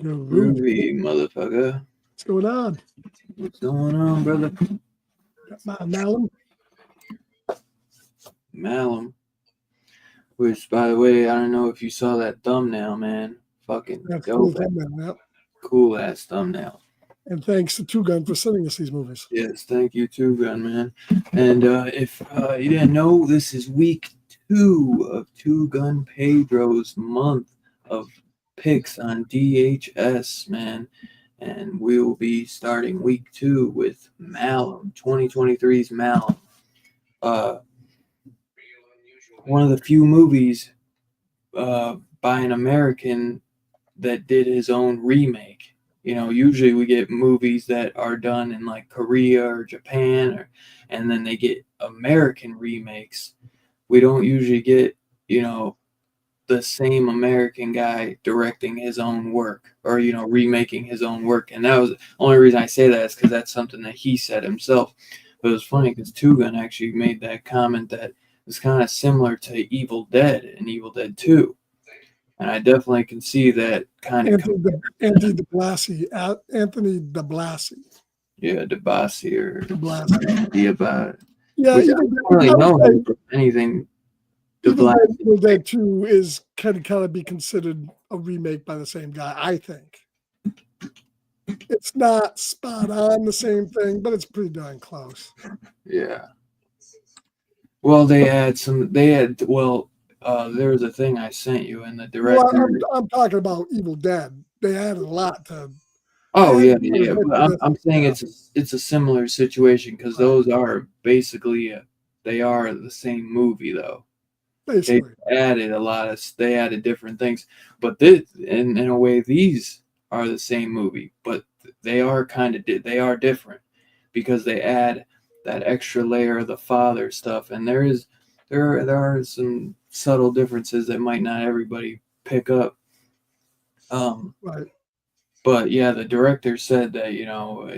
Groovy, motherfucker. What's going on? What's going on, brother? Malum? Malum. Which, by the way, I don't know if you saw that thumbnail, man. Fucking That's dope. cool thumbnail, yeah. Cool ass thumbnail. And thanks to Two Gun for sending us these movies. Yes, thank you, Two Gun, man. And if you didn't know, this is week 2 of Two Gun Pedro's month of picks on DHS, man. And we will be starting week 2 with Malum, 2023's Malum. One of the few movies by an American that did his own remake. You know, usually we get movies that are done in like Korea or Japan, and then they get American remakes. We don't usually get, you know, the same American guy directing his own work or, you know, remaking his own work. And that was the only reason I say that is because that's something that he said himself. But it was funny because Two Gun actually made that comment that it's kind of similar to Evil Dead and Evil Dead 2. And I definitely can see that kind of. Anthony DeBlasi. Yeah, DeBlasi or DeBlasi. Yeah, which I don't really know him from anything. Evil Dead 2 is kind of be considered a remake by the same guy, I think. It's not spot on the same thing, but it's pretty darn close. Yeah. Well, there was a thing I sent you in the director. Well, I'm talking about Evil Dead. They added a lot to. Oh yeah. But I'm saying it's a similar situation because those are basically they are the same movie though. Basically. They added different things, but in a way these are the same movie, but they are different because they add that extra layer of the father stuff, and there are some subtle differences that might not everybody pick up. Right. But yeah, the director said that, you know,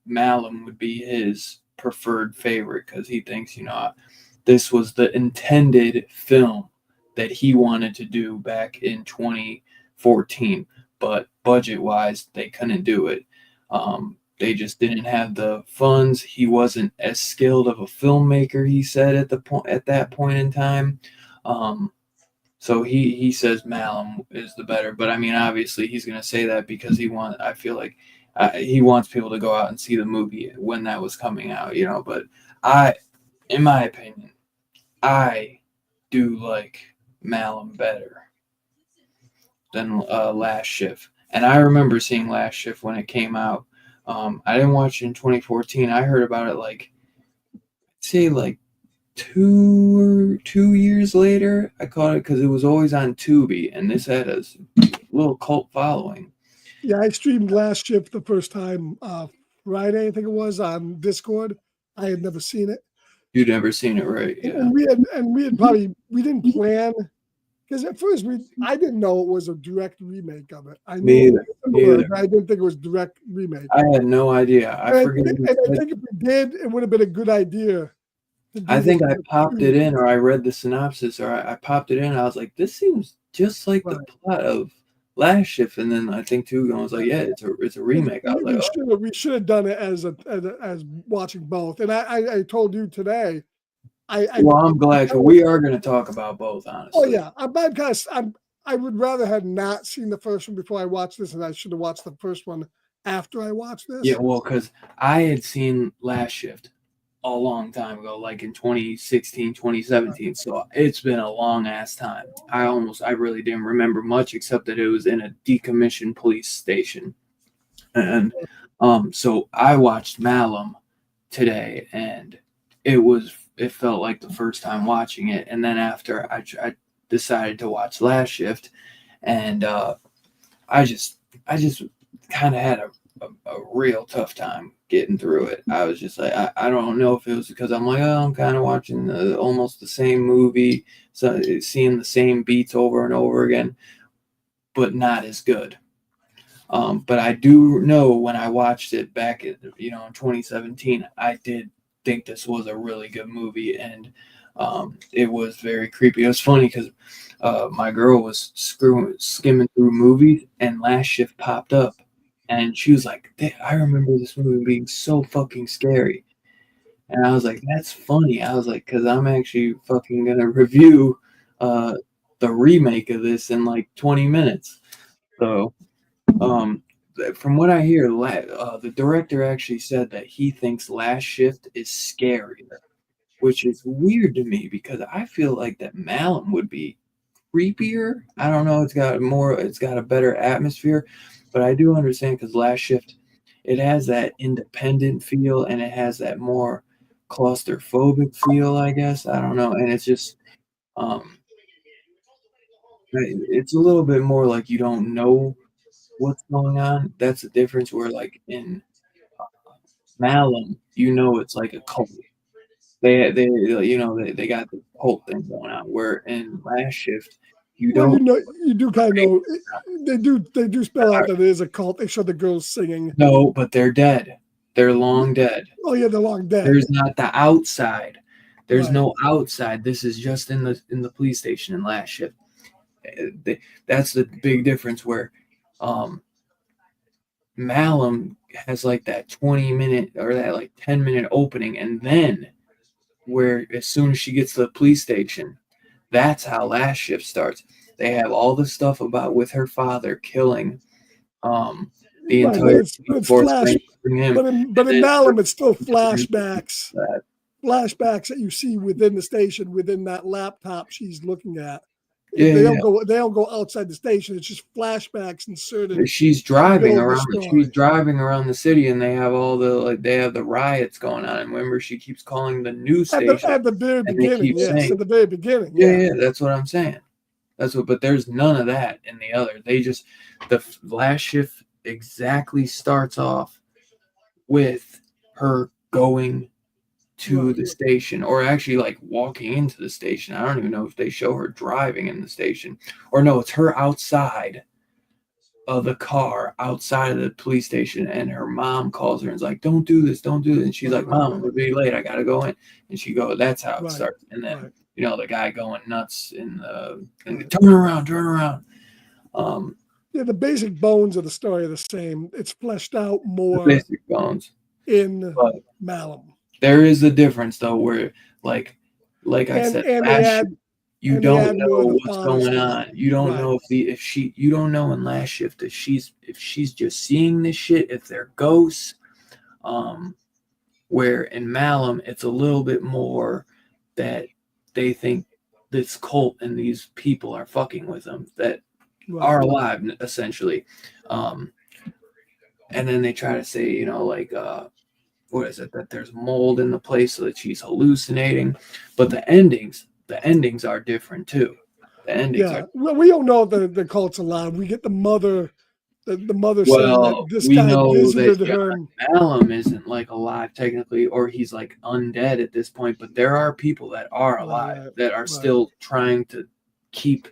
Malum would be his preferred favorite because he thinks, you know, this was the intended film that he wanted to do back in 2014, but budget-wise, they couldn't do it. They just didn't have the funds. He wasn't as skilled of a filmmaker, he said at that point in time. So he says Malum is the better, but I mean, obviously he's going to say that because I feel like he wants people to go out and see the movie when that was coming out, you know, but in my opinion, I do like Malum better. than Last Shift. And I remember seeing Last Shift when it came out. I didn't watch it in 2014. I heard about it like, say, like 2 years later. I caught it because it was always on Tubi, and this had a little cult following. Yeah, I streamed Last Shift the first time Friday, I think it was, on Discord. I had never seen it. You'd never seen it, right? Yeah. We didn't plan, because at first I didn't know it was a direct remake of it. I Me knew it either. was Me similar, either. but I didn't think it was direct remake. I had no idea. I forget. And I think if we did, it would have been a good idea to I do this think I with popped it two. in, or I read the synopsis, or I popped it in. And I was like, "This seems just like the Right. plot of Last Shift." And then I think Tugon was like, "Yeah, it's a remake." I was like, "Oh, We should have done it as watching both. And I told you today, I well, I'm glad because we are going to talk about both, oh honestly." yeah, I would rather have not seen the first one before I watched this, and I should have watched the first one after I watched Yeah, this. well, because I had seen Last Shift a long time ago, like in 2016, 2017. So it's been a long ass time. I really didn't remember much except that it was in a decommissioned police station. And so I watched Malum today, and it felt like the first time watching it. And then after I decided to watch Last Shift, and I just I just kind of had a real tough time getting through it. I was just like, I don't know if it was because I'm like, oh, I'm kind of watching almost the same movie, so seeing the same beats over and over again, but not as good. But I do know when I watched it back in, in 2017, I did think this was a really good movie, and it was very creepy. It was funny because my girl was skimming through movies, and Last Shift popped up, and she was like, I remember this movie being so fucking scary. And I was like, that's funny. I was like, because I'm actually fucking going to review uh, the remake of this in like 20 minutes. So, um, from what I hear, the director actually said that he thinks Last Shift is scarier, which is weird to me because I feel like that Malum would be creepier. I don't know. It's got a better atmosphere, but I do understand because Last Shift, it has that independent feel and it has that more claustrophobic feel, I guess. I don't know. And it's just, um, it's a little bit more like you don't know what's going on. That's the difference where, like, in Malum, it's like a cult. They got the cult thing going on. Where in Last Shift, you Well, don't. you do kind of know they do spell out that it is a cult. They show the girls singing. No, but they're dead. They're long dead. Oh yeah, they're long dead. There's not the outside. There's Right. no outside. This is just in the police station in Last Shift. That's the big difference where um, Malum has like that 20-minute or that like 10-minute opening, and then where as soon as she gets to the police station, that's how Last Shift starts. They have all the stuff about with her father killing um, the Right, entire but it's force flash. bring him, But and in then Malum, it's still flashbacks. that. Flashbacks that you see within the station, within that laptop she's looking at. Yeah, They yeah. don't go. They don't go outside the station. It's just flashbacks inserted She's to driving build the around. She's story. driving around the city, and they have the riots going on. And remember, she keeps calling the news station, At the very and they beginning, keep yes. saying, At the very beginning, "Yeah, yeah. yeah, that's what I'm saying." But there's none of that in the other. The Last Shift exactly starts off with her going to Right. the station, or actually like walking into the station. I don't even know if they show her driving in the station, or no, it's her outside of the car outside of the police station, and her mom calls her and is like, don't do this, don't do this. And she's Right. like, Mom, I'm gonna be late, I gotta go in. And she goes, that's how it Right. starts. And then Right. the guy going nuts and Right. turn around. um Yeah, the basic bones of the story are the same. It's fleshed out the more basic bones, in but Malum, there is a difference though where like I said and last shift, you they don't add more of know the what's father going stuff. on. You don't Right. know you don't know in Last Shift if she's just seeing this shit, if they're ghosts. um where in Malum, it's a little bit more that they think this cult and these people are fucking with them. That Right. are alive essentially. Um, and then they try to say, like what is it, that there's mold in the place so that she's hallucinating, but the endings are different too. The endings are Yeah. Well, we don't know if the cult's alive. We get the mother saying that well, this we guy know that visited her. John Malum isn't like alive technically, or he's like undead at this point, but there are people that are Right, alive right, that are right, still trying to keep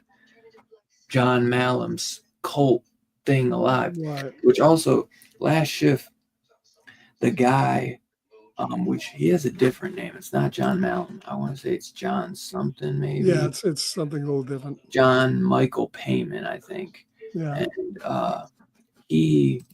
John Malum's cult thing alive. right. Which also, last shift, the guy, which he has a different name. It's not John Malum. I want to say it's John something, Yeah, maybe it's something a little different. John Michael Payman, I think. Yeah. And he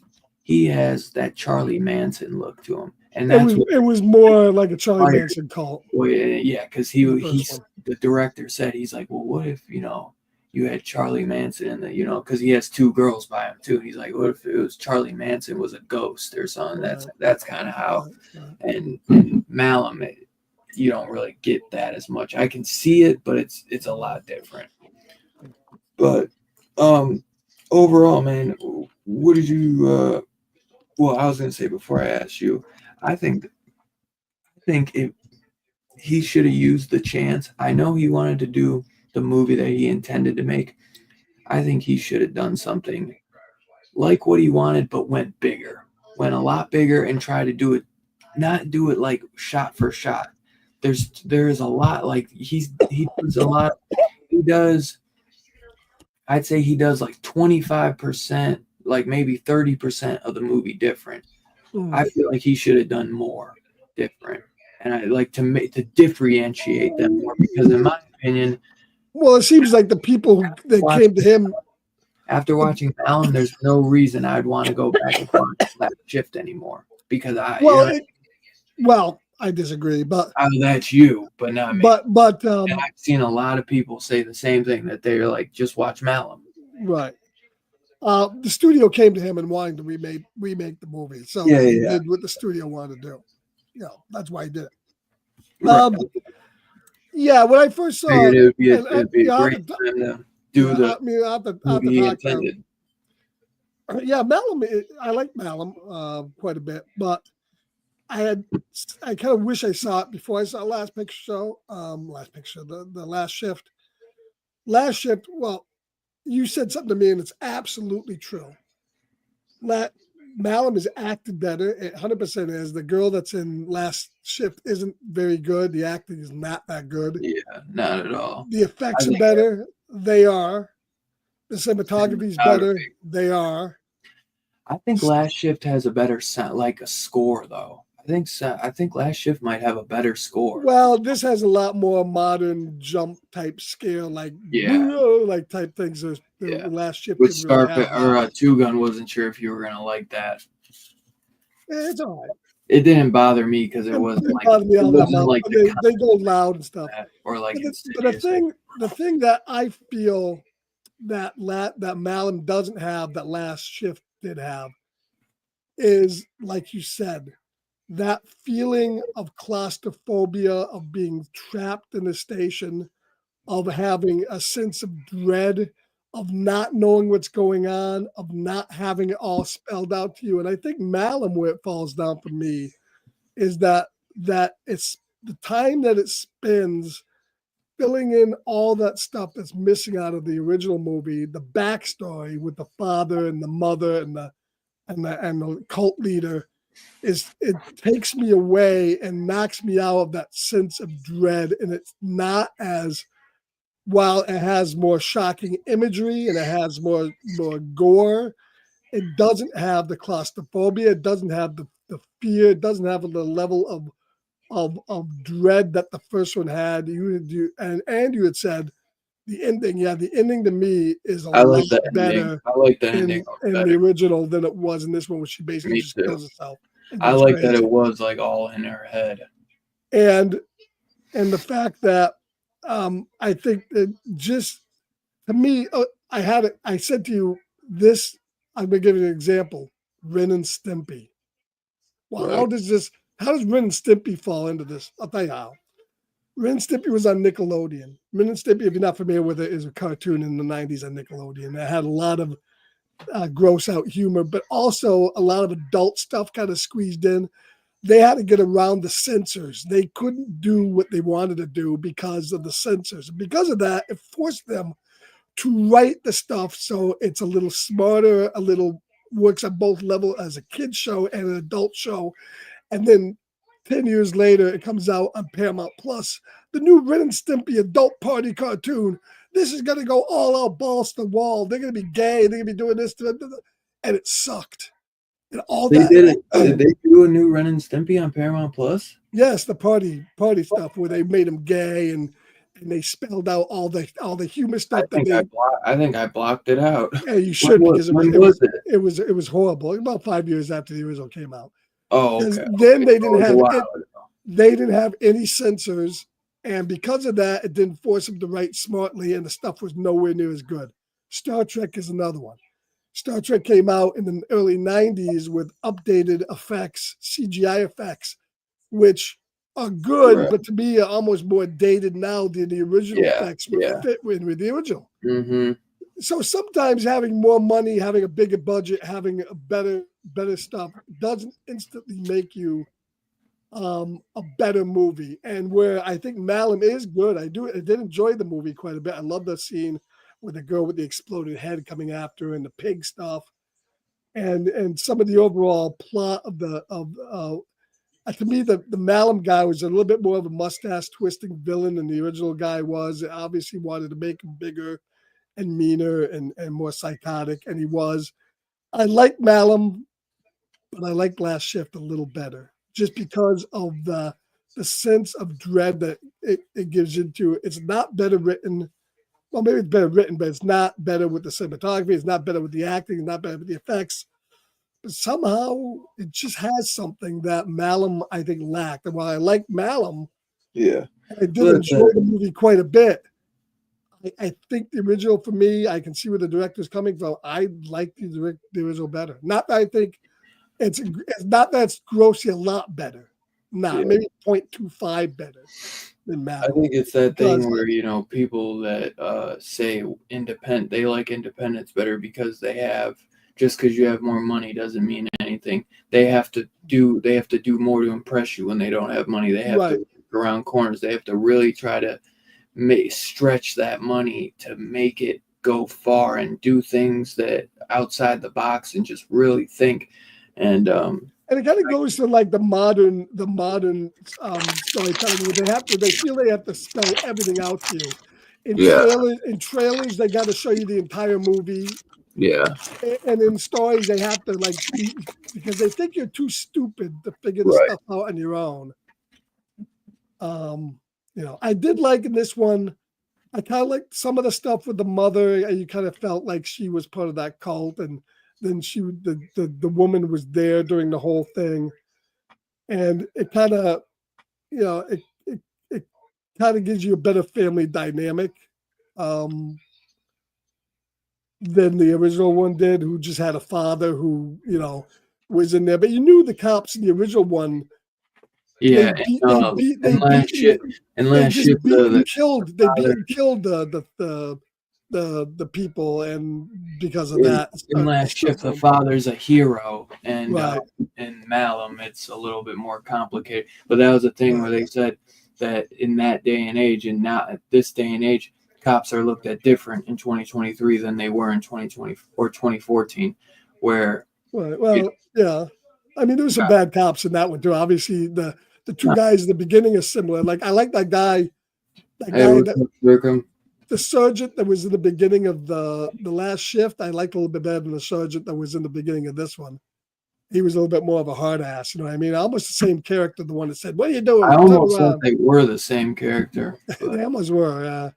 he has that Charlie Manson look to him, and It that's was what it was more like a Charlie inspired. Manson cult Well, yeah, because in the first he's one. the director said, he's like, well, what if you had Charlie Manson and because he has two girls by him too. He's like, what if it was Charlie Manson was a ghost or something? That's Right, that's kind of how. right, right. And Malum, you don't really get that as much. I can see it, but it's a lot different. But um, overall, man, what did you? Well, I was gonna say before I asked you, I think if he should have used the chance. I know he wanted to do the movie that he intended to make. I think he should have done something like what he wanted, but went bigger, went a lot bigger, and try to do it, not do it like shot for shot. There's a lot, like he does a lot. He does. I'd say he does like 25%, like maybe 30% of the movie different. Mm. I feel like he should have done more different, and I like to differentiate them more because, in my opinion, Well, it seems like the people that watch came to him. after watching Malum, there's no reason I'd want to go back and watch Last Shift anymore because Well, well, I disagree, that's you, but not me. but And I've seen a lot of people say the same thing, that they're like, just watch Malum. right. The studio came to him and wanted to remake the movie, so Yeah, he yeah, did what the studio wanted to do. That's why he did it. right. Yeah, when I first saw, Figured and it'd be a I have great to, time to do yeah, the I mean, I have movie to he talk. intended. Yeah, Malum. I like Malum quite a bit, but I had I kind of wish I saw it before I saw Last Picture Show. Last Picture, the Last Shift. Last Shift. Well, you said something to me, and it's absolutely true. Malum is acted better. It 100% is. The girl that's in Last Shift isn't very good. The acting is not that good. Yeah, not at all. The I effects are think better. They are. The cinematography is better. cinematography. They are. I think Last Shift has a better sound, like a score though. I think Last Shift might have a better score. Well, this has a lot more modern jump type scale, Yeah, like type things. The yeah. Last Shift With didn't really Scarface have that. or Two Gun, wasn't sure if you were gonna like that. It's all right. It didn't bother me because it It wasn't didn't like bother me it all that wasn't much, like but the they go loud and stuff. combat or like But Insidious. the thing that I feel that Malum doesn't have that Last Shift did have is, like you said, that feeling of claustrophobia, of being trapped in a station, of having a sense of dread, of not knowing what's going on, of not having it all spelled out to you. And I think Malum, where it falls down for me, is that it's the time that it spends filling in all that stuff that's missing out of the original movie, the backstory with the father and the mother and the cult leader, is it takes me away and knocks me out of that sense of dread. And it's not as, while it has more shocking imagery and it has more gore, it doesn't have the claustrophobia, it doesn't have the fear, it doesn't have the level of dread that the first one had. And you had said the ending. Yeah, the ending to me is a I like lot the ending. better I like the ending in the better. original than it was in this one, where she basically Me just too. kills herself and I goes like that it crazy. was like all in her head. And the fact that I think that just to me, I had it. I said to you this. I'm going to give you an example. Ren and Stimpy. Well, Right. how does Ren and Stimpy fall into this? I'll tell you how. Ren and Stimpy was on Nickelodeon. Ren and Stimpy, if you're not familiar with it, is a cartoon in the 90s on Nickelodeon that had a lot of gross out humor, but also a lot of adult stuff kind of squeezed in. They had to get around the censors. They couldn't do what they wanted to do because of the censors. Because of that, it forced them to write the stuff so it's a little smarter, a little works on both levels as a kid show and an adult show. And then 10 years later, it comes out on Paramount Plus, the new Ren and Stimpy adult party cartoon. This is going to go all out balls to the wall. They're going to be gay. They're going to be doing this. And it sucked. And all They that. did it. Did they do a new Ren and Stimpy on Paramount Plus? Yes, the party stuff where they made them gay and they spelled out all the humor stuff that they. I think I blocked it out. Yeah, you should because When was it? It was horrible. About 5 years after the original came out. Oh, okay. Then they So didn't it was a have while it, ago. they didn't have any censors, and because of that, it didn't force them to write smartly, and the stuff was nowhere near as good. Star Trek is another one. Star Trek came out in the early 90s with updated effects, CGI effects, which are good, Right. but to me are almost more dated now than the original Yeah, effects where yeah. they fit with the original. Mm-hmm. So sometimes having more money, having a bigger budget, having a better stuff doesn't instantly make you a better movie. And where I think Malum is good, I did enjoy the movie quite a bit. I love the scene with the girl with the exploded head coming after her and the pig stuff, and some of the overall plot of to me the Malum guy was a little bit more of a mustache twisting villain than the original guy was. It obviously wanted to make him bigger and meaner and more psychotic, and he was. I like Malum, but I like Last Shift a little better, just because of the sense of dread that it gives you to. It's not better written. Well, maybe it's better written, but it's not better with the cinematography. It's not better with the acting. It's not better with the effects. But somehow it just has something that Malum, I think, lacked. And while I like Malum, Yeah. I did enjoy the movie quite a bit. I think the original, for me, I can see where the director's coming from. I like the original better. Not that I think it's not that it's grossly a lot better. Maybe 0.25 better than Malum. I think it's that thing where people that say independent, they like independence better because they have, just because you have more money doesn't mean anything. They have to do more to impress you when they don't have money. They have to look around corners. They have to really try to stretch that money to make it go far and do things that outside the box and just really think. And it kind of goes to like the modern storytelling where they feel they have to spell everything out to you. In trailers, they got to show you the entire movie. Yeah. And in stories, they have to because they think you're too stupid to figure the stuff out on your own. I did like in this one, I kind of liked some of the stuff with the mother. You kind of felt like she was part of that cult, and then the woman was there during the whole thing, and it kind of, it kind of gives you a better family dynamic than the original one did, who just had a father who was in there, but you knew the cops in the original one. Yeah, they beat and killed the people, and because of that, in Last Shift, the father's a hero, and in Malum, it's a little bit more complicated. But that was a thing where they said that in that day and age, and now at this day and age, cops are looked at different in 2023 than they were in 2020 or 2014, where. Yeah. I mean, there was some bad cops in that one too. Obviously, the two guys at the beginning are similar. Like I like that guy. The sergeant that was in the beginning of the Last Shift, I liked a little bit better than the sergeant that was in the beginning of this one. He was a little bit more of a hard ass, you know what I mean? Almost the same character, the one that said, "What are you doing?" I almost thought they were the same character. They almost were.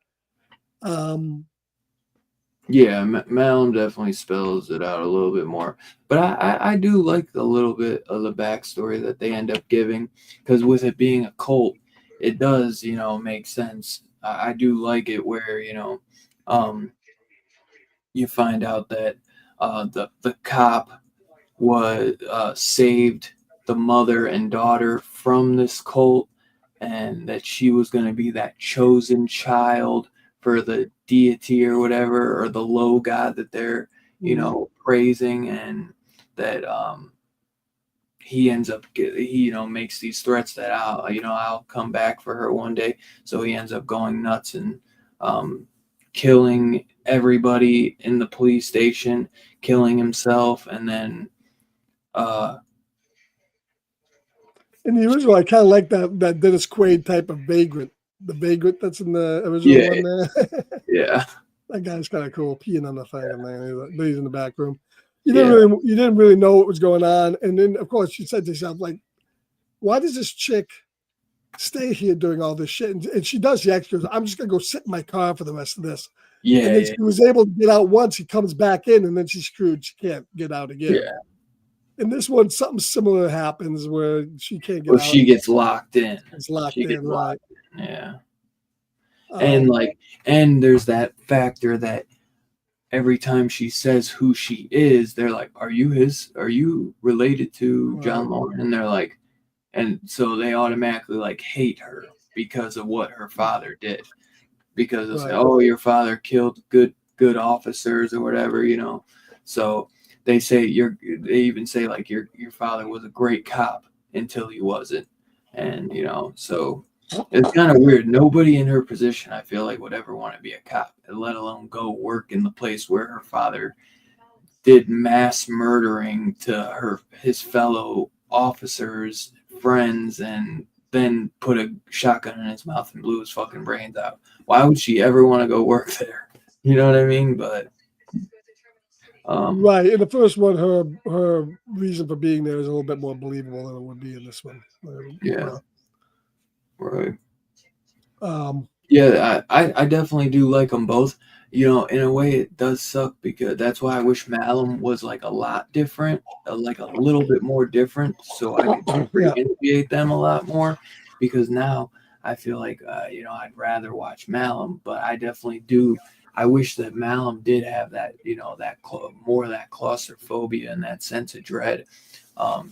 Yeah, Malum definitely spells it out a little bit more. But I do like a little bit of the backstory that they end up giving, because with it being a cult, it does, make sense. I do like it where, you find out that the cop was saved the mother and daughter from this cult, and that she was going to be that chosen child for the deity or whatever, or the low god that they're, praising, and that he ends up he makes these threats that I'll come back for her one day. So he ends up going nuts and um, killing everybody in the police station, killing himself, and then uh, In the original, I kind of like that Dennis Quaid type of vagrant, the vagrant that's in the original yeah, one there. yeah, That guy's kind of cool, peeing on the thing, and then he's in the back room. yeah, You didn't really know what was going on, and then of course you said to yourself like, why does this chick stay here doing all this shit? And she does. She actually goes, I'm just gonna go sit in my car for the rest of this. And then yeah, she was able to get out once. He comes back in, and then she's screwed. She can't get out again. yeah. In this one, something similar happens where she can't get Well, out. she gets locked in. It's locked She gets in, right? locked in. Yeah. And Um, like, and there's that factor that every time she says who she is, they're like, are you related to right, John Lauren? And they're like, and so they automatically like hate her because of what her father did. Because they say, right, oh, your father killed good officers or whatever, So they say they even say like your father was a great cop until he wasn't. And so it's kind of weird. Nobody in her position, I feel like, would ever want to be a cop, let alone go work in the place where her father did mass murdering to his fellow officers, friends, and then put a shotgun in his mouth and blew his fucking brains out. Why would she ever want to go work there? You know what I mean? But um, right. In the first one, her reason for being there is a little bit more believable than it would be in this one. yeah, right. Um, Yeah, I definitely do like them both. In a way, it does suck because that's why I wish Malum was like a lot different, like a little bit more different, so I could yeah, appreciate them a lot more. Because now I feel like I'd rather watch Malum, but I definitely do. I wish that Malum did have that more of that claustrophobia and that sense of dread,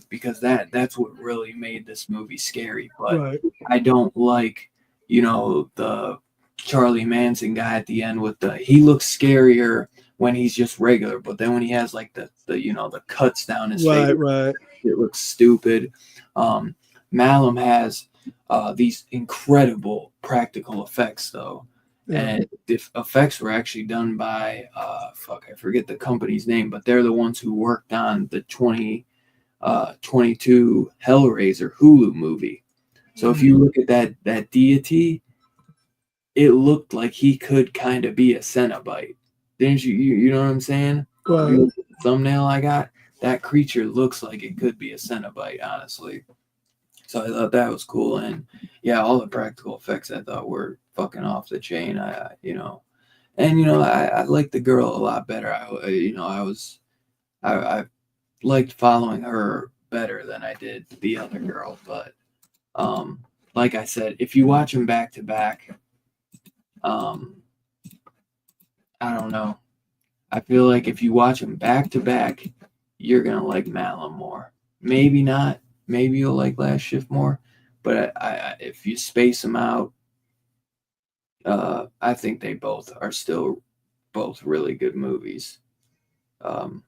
because that's what really made this movie scary. But right. I don't like the Charlie Manson guy at the end with he looks scarier when he's just regular, but then when he has like the cuts down his face, Right, right. it looks stupid. Um, Malum has these incredible practical effects though, Yeah. and the effects were actually done by I forget the company's name, but they're the ones who worked on the 2022 Hellraiser Hulu movie. So if you look at that deity, it looked like he could kind of be a Cenobite. Didn't you? You know what I'm saying? If Right. you look at the thumbnail I got, that creature looks like it could be a Cenobite, honestly. So I thought that was cool, and yeah, all the practical effects I thought were fucking off the chain. I liked the girl a lot better. I liked following her better than I did the other girl, but um, like I said, if you watch them back to back, um, I don't know. I feel like if you watch them back to back, you're gonna like Malum more. Maybe not. Maybe you'll like Last Shift more. But if you space them out, I think they both are still both really good movies. Um,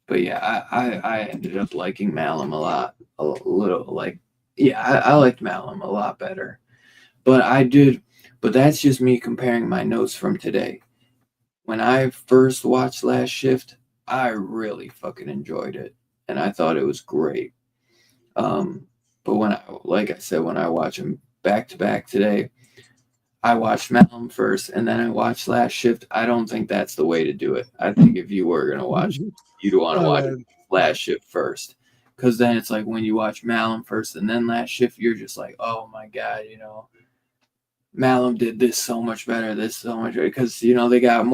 but yeah, I ended up liking Malum a lot, a little like yeah, I liked Malum a lot better. But I did, but that's just me comparing my notes from today. When I first watched Last Shift, I really fucking enjoyed it, and I thought it was great. Um, but like I said, when I watch them back to back today, I watched Malum first, and then I watched Last Shift. I don't think that's the way to do it. I think if you were gonna watch, you'd want to watch Right. Last Shift first, because then it's like when you watch Malum first and then Last Shift, you're just like, oh my god, Malum did this so much better, this so much better, because they got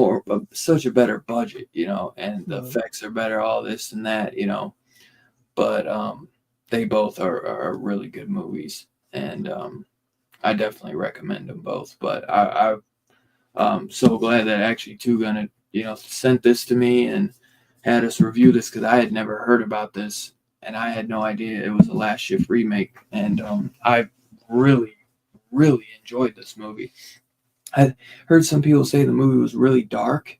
such a better budget, and the Right. effects are better, all this and that, but they both are really good movies, and I definitely recommend them both. But I'm so glad that actually Two Gun sent this to me and had us review this because I had never heard about this and I had no idea it was a Last Shift remake, and I really, really enjoyed this movie. I heard some people say the movie was really dark.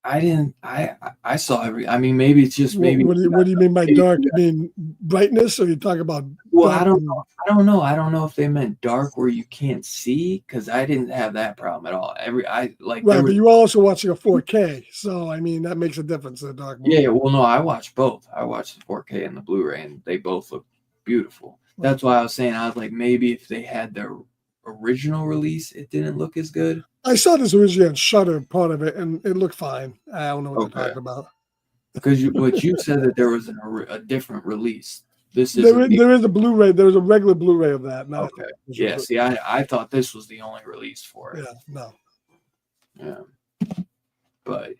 I didn't. I saw every. I mean, maybe it's just maybe. What do you mean by dark? You mean brightness, or you talk about Well, I dark? don't know. I don't know. I don't know if they meant dark where you can't see, because I didn't have that problem at all. I like there Right, but was. you were also watching a 4K, so I mean that makes a difference in a dark Yeah, movie. well, no, I watched both. I watched the 4K and the Blu-ray, and they both look beautiful. Right. That's why I was saying I was like maybe if they had their original release, it didn't look as good. I saw this originally on Shutter, part of it, and it looked fine. I don't know what they're Okay, talking about. because you said that there was a different release. This isn't the There is a Blu-ray. There's a regular Blu-ray of that. Not okay. Yeah, see, I thought this was the only release for it. yeah, no. Yeah, but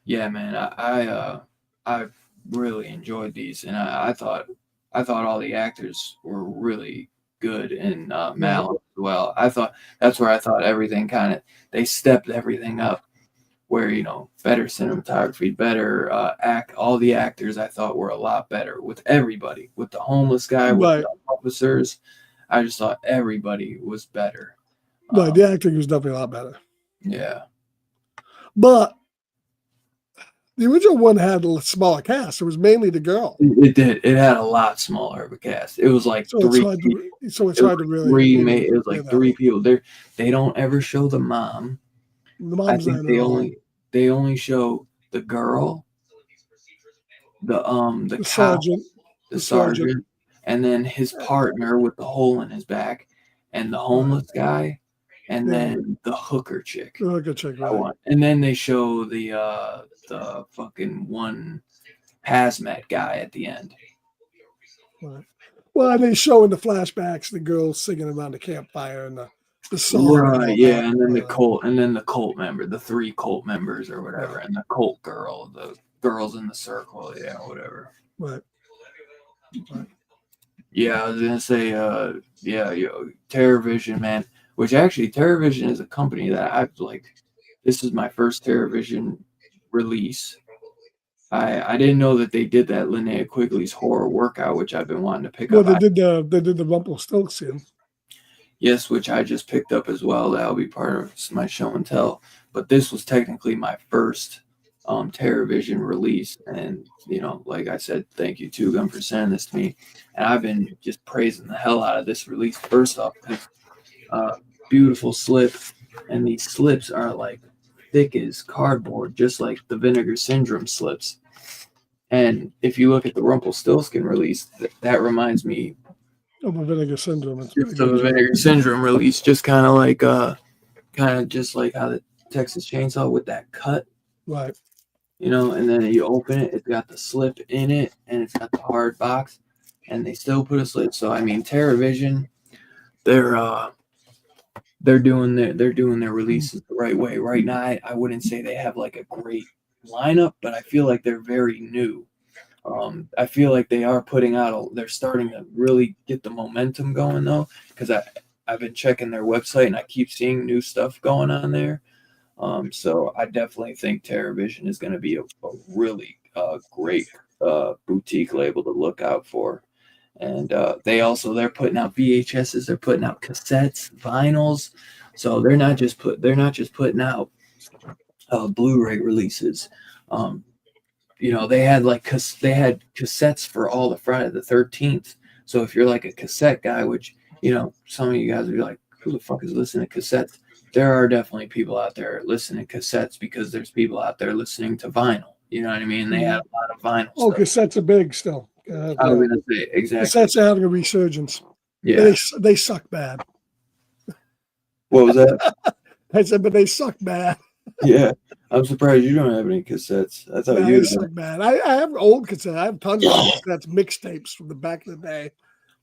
yeah, man, I really enjoyed these, and I thought all the actors were really good in Malum as well. I thought that's where I thought everything kind of they stepped everything up. Where better cinematography, better act. All the actors I thought were a lot better with everybody. With the homeless guy, with Right, the officers, I just thought everybody was better. right. The acting was definitely a lot better. Yeah. But the original one had a smaller cast. It was mainly the girl. It did. It had a lot smaller of a cast. It was like So it's three hard people. to so it's It was hard to like really three. maybe It was say like that. three people. They don't ever show the mom. The I mom's think not at all. they only show the girl, the The cop, sergeant, the the sergeant. sergeant, and then his partner with the hole in his back, and the Right. homeless guy, and Yeah, then the hooker chick. the hooker chick, I right. want, and then they show the fucking one hazmat guy at the end. Right. Well, and they show in the flashbacks the girls singing around the campfire and the song and Right, all yeah, that. and then the cult member, the three cult members or whatever, Right, and the cult girl, the girls in the circle, yeah, whatever. right, right. Yeah, I was gonna say, yeah, TerrorVision, man. Which actually, TerrorVision is a company that I've like. This is my first TerrorVision release. I didn't know that they did that Linnea Quigley's horror workout, which I've been wanting to pick Well, up. they did the Rumpelstiltskin. Yes, which I just picked up as well. That'll be part of my show and tell. But this was technically my first TerrorVision release, and like I said, thank you Two Gun for sending this to me. And I've been just praising the hell out of this release. First off, because beautiful slip, and these slips are like thick as cardboard, just like the Vinegar Syndrome slips. And if you look at the Rumpelstiltskin release, that reminds me Of a Vinegar Syndrome. It's a pretty just of good a job. Vinegar Syndrome release, just kind of just like how the Texas Chainsaw with that cut, Right. and then you open it, it's got the slip in it, and it's got the hard box, and they still put a slip. So I mean, TerrorVision, they're they're doing their releases the right way. Right now, I wouldn't say they have like a great lineup, but I feel like they're very new. I feel like they are they're starting to really get the momentum going though, because I've been checking their website and I keep seeing new stuff going on there. So I definitely think TerrorVision is going to be a really great boutique label to look out for. And they're putting out VHSs, they're putting out cassettes, vinyls. So they're not just putting out Blu-ray releases. Um, they had they had cassettes for all the Friday the 13th. So if you're like a cassette guy, which some of you guys would be like, who the fuck is listening to cassettes? There are definitely people out there listening to cassettes because there's people out there listening to vinyl. You know what I mean? They had a lot of vinyl Oh, stuff. cassettes are big still. I was gonna say exactly. Cassettes are having a resurgence. Yeah. They suck bad. What was that? I said, but they suck bad. Yeah. I'm surprised you don't have any cassettes. I thought No, you they did. suck bad. I have old cassettes. I have tons of cassettes, mixtapes from the back of the day.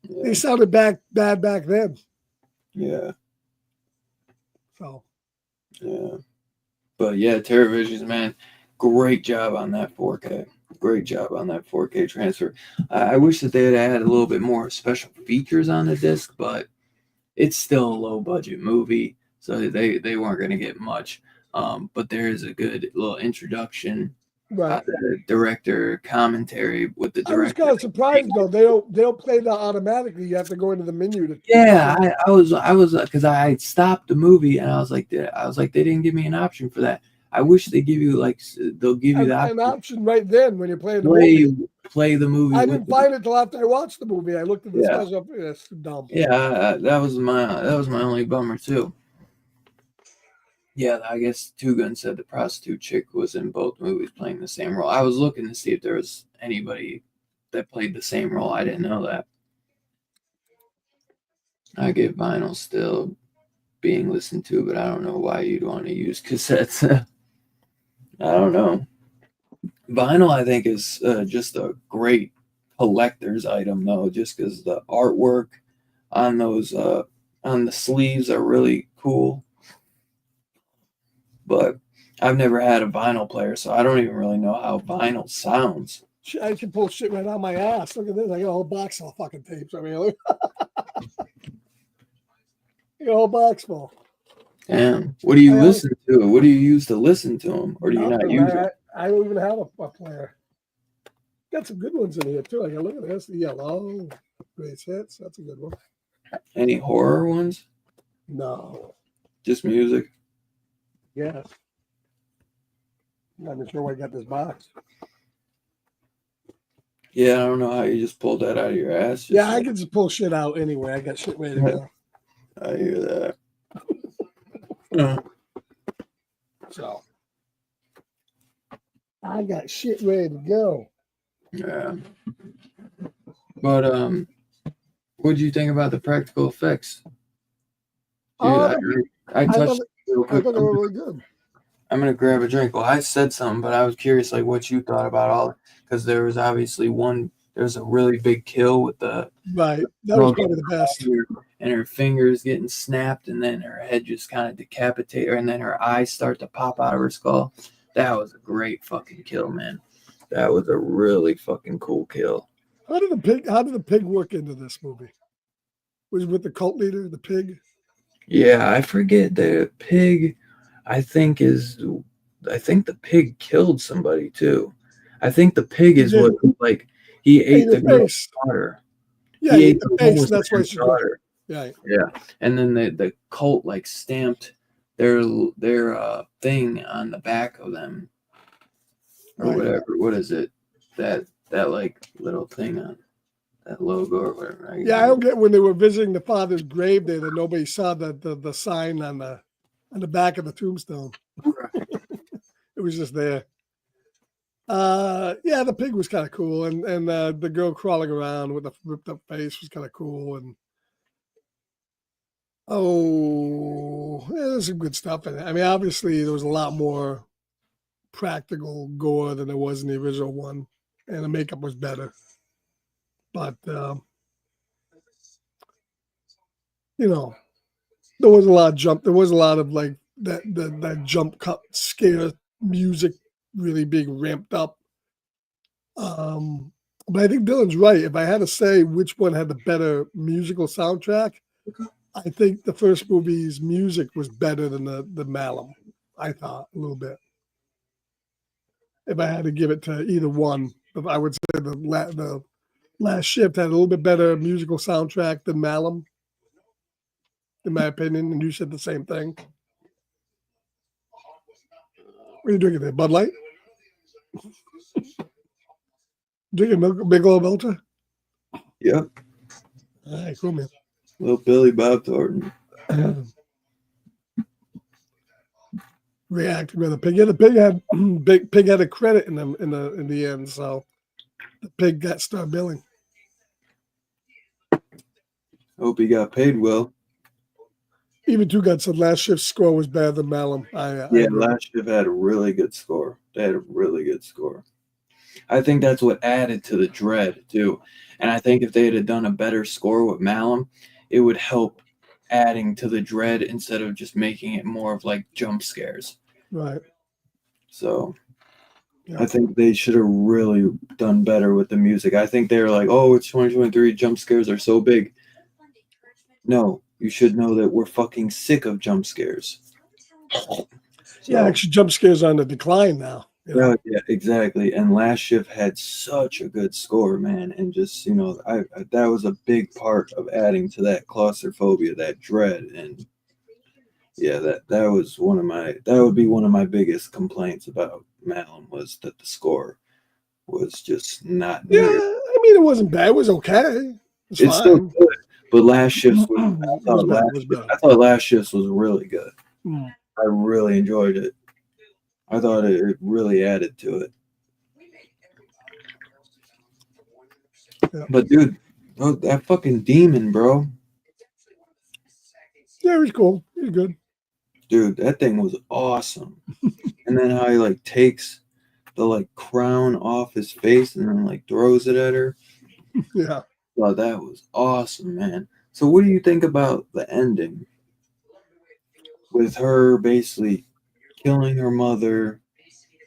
Yeah. They sounded bad back then. Yeah. So Yeah. But yeah, TerrorVisions, man, great job on that 4K. Great job on that 4K transfer. I wish that they had added a little bit more special features on the disc, but it's still a low budget movie, so they weren't going to get much. But there is a good little introduction Right. the director commentary with the I was director. kind of surprised though. They don't play that automatically. You have to go into the menu to Yeah, play. I was because I stopped the movie and I was like they didn't give me an option for that. I wish they give you like they'll give you the An option option right then when you're playing the play movie. play the movie I with didn't the find it till after I watched the movie. I looked at the yeah special. It's dumb. yeah that was my only bummer too. Yeah, I guess Two Gun said the prostitute chick was in both movies playing the same role. I was looking to see if there was anybody that played the same role. I didn't know that. I get vinyl still being listened to, but I don't know why you'd want to use cassettes. I don't know. Vinyl, I think, is just a great collector's item, though, just because the artwork on those on the sleeves are really cool. But I've never had a vinyl player, so I don't even really know how vinyl sounds. I can pull shit right out of my ass. Look at this. I got a whole box of fucking tapes. I mean, look. I got a whole box full. Damn, what do you I listen to? What do you use to listen to them, or do you not nothing. use them? I don't even have a player. Got some good ones in here too. I got look at this. The yellow great hits. That's a good one. Any horror ones? No. Just music? Yes. Not even sure why I got this box. Yeah, I don't know how you just pulled that out of your ass. Yeah, I can just pull shit out anyway. I got shit ready to go. I hear that. Uh, So I got shit ready to go. yeah. But what do you think about the practical effects? Dude, I I touched thought, it real I quick. thought they were really good. I'm gonna grab a drink. Well, I said something, but I was curious, like what you thought about all, because there was obviously one. There was a really big kill with the Right. That was girl probably getting the best. and her fingers getting snapped, and then her head just kind of decapitate her, and then her eyes start to pop out of her skull. That was a great fucking kill, man. That was a really fucking cool kill. How did the pig work into this movie? Was it with the cult leader, the pig? Yeah, I forget the pig. I think is I think the pig killed somebody too. I think the pig He is what did. like he Ate ate her the girl's face. daughter. Yeah, He he ate ate the the face, homeless and that's why man's she could. daughter. Yeah. Yeah, and then the cult like stamped their thing on the back of them or Right. whatever. What is it? That like little thing on that logo or whatever. Yeah, I don't get when they were visiting the father's grave there that nobody saw the sign on the back of the tombstone. It was just there. Yeah, the pig was kind of cool, and the girl crawling around with the ripped up face was kind of cool, and there's some good stuff in it. I mean, obviously there was a lot more practical gore than there was in the original one, and the makeup was better, but you know, there was a lot of jump. There was a lot of like that jump cut scare music really being ramped up. But I think Dylan's right. If I had to say which one had the better musical soundtrack, I think the first movie's music was better than the Malum. I thought a little bit. If I had to give it to either one, I would say the Last Shift had a little bit better musical soundtrack than Malum, in my opinion. And you said the same thing. What are you drinking there? Bud Light? Drinking Big Old Belter? Yep, All right, cool, man. little Billy Bob Thornton. Reacting with the pig. Yeah, the pig had pig had a credit in the end, so the pig got star billing. Hope he got paid well. Even Two Guns said Last Shift's score was better than Malum. I Yeah, agree. Last Shift had a really good score. They had a really good score. I think that's what added to the dread too. And I think if they had done a better score with Malum, it would help adding to the dread instead of just making it more of like jump scares. Right. So Yeah. I think they should have really done better with the music. I think they were like, oh, it's 2023, jump scares are so big. No, you should know that we're fucking sick of jump scares. Yeah, actually, jump scares are on the decline now. You know? Yeah, exactly. And Last Shift had such a good score, man, and just I that was a big part of adding to that claustrophobia, that dread, and yeah, that was that would be one of my biggest complaints about Malum was that the score was just not Yeah, near. I mean, it wasn't bad. It was okay. It's It's still fine. good, but Last Shifts was It was better. It was better. I thought Last Shifts was really good. Mm. I really enjoyed it. I thought it really added to it. Yeah. But dude, that fucking demon, bro. Yeah, it was cool. It was good. Dude, that thing was awesome. And then how he like takes the like crown off his face and then like throws it at her. Yeah. Wow, that was awesome, man. So what do you think about the ending with her basically killing her mother,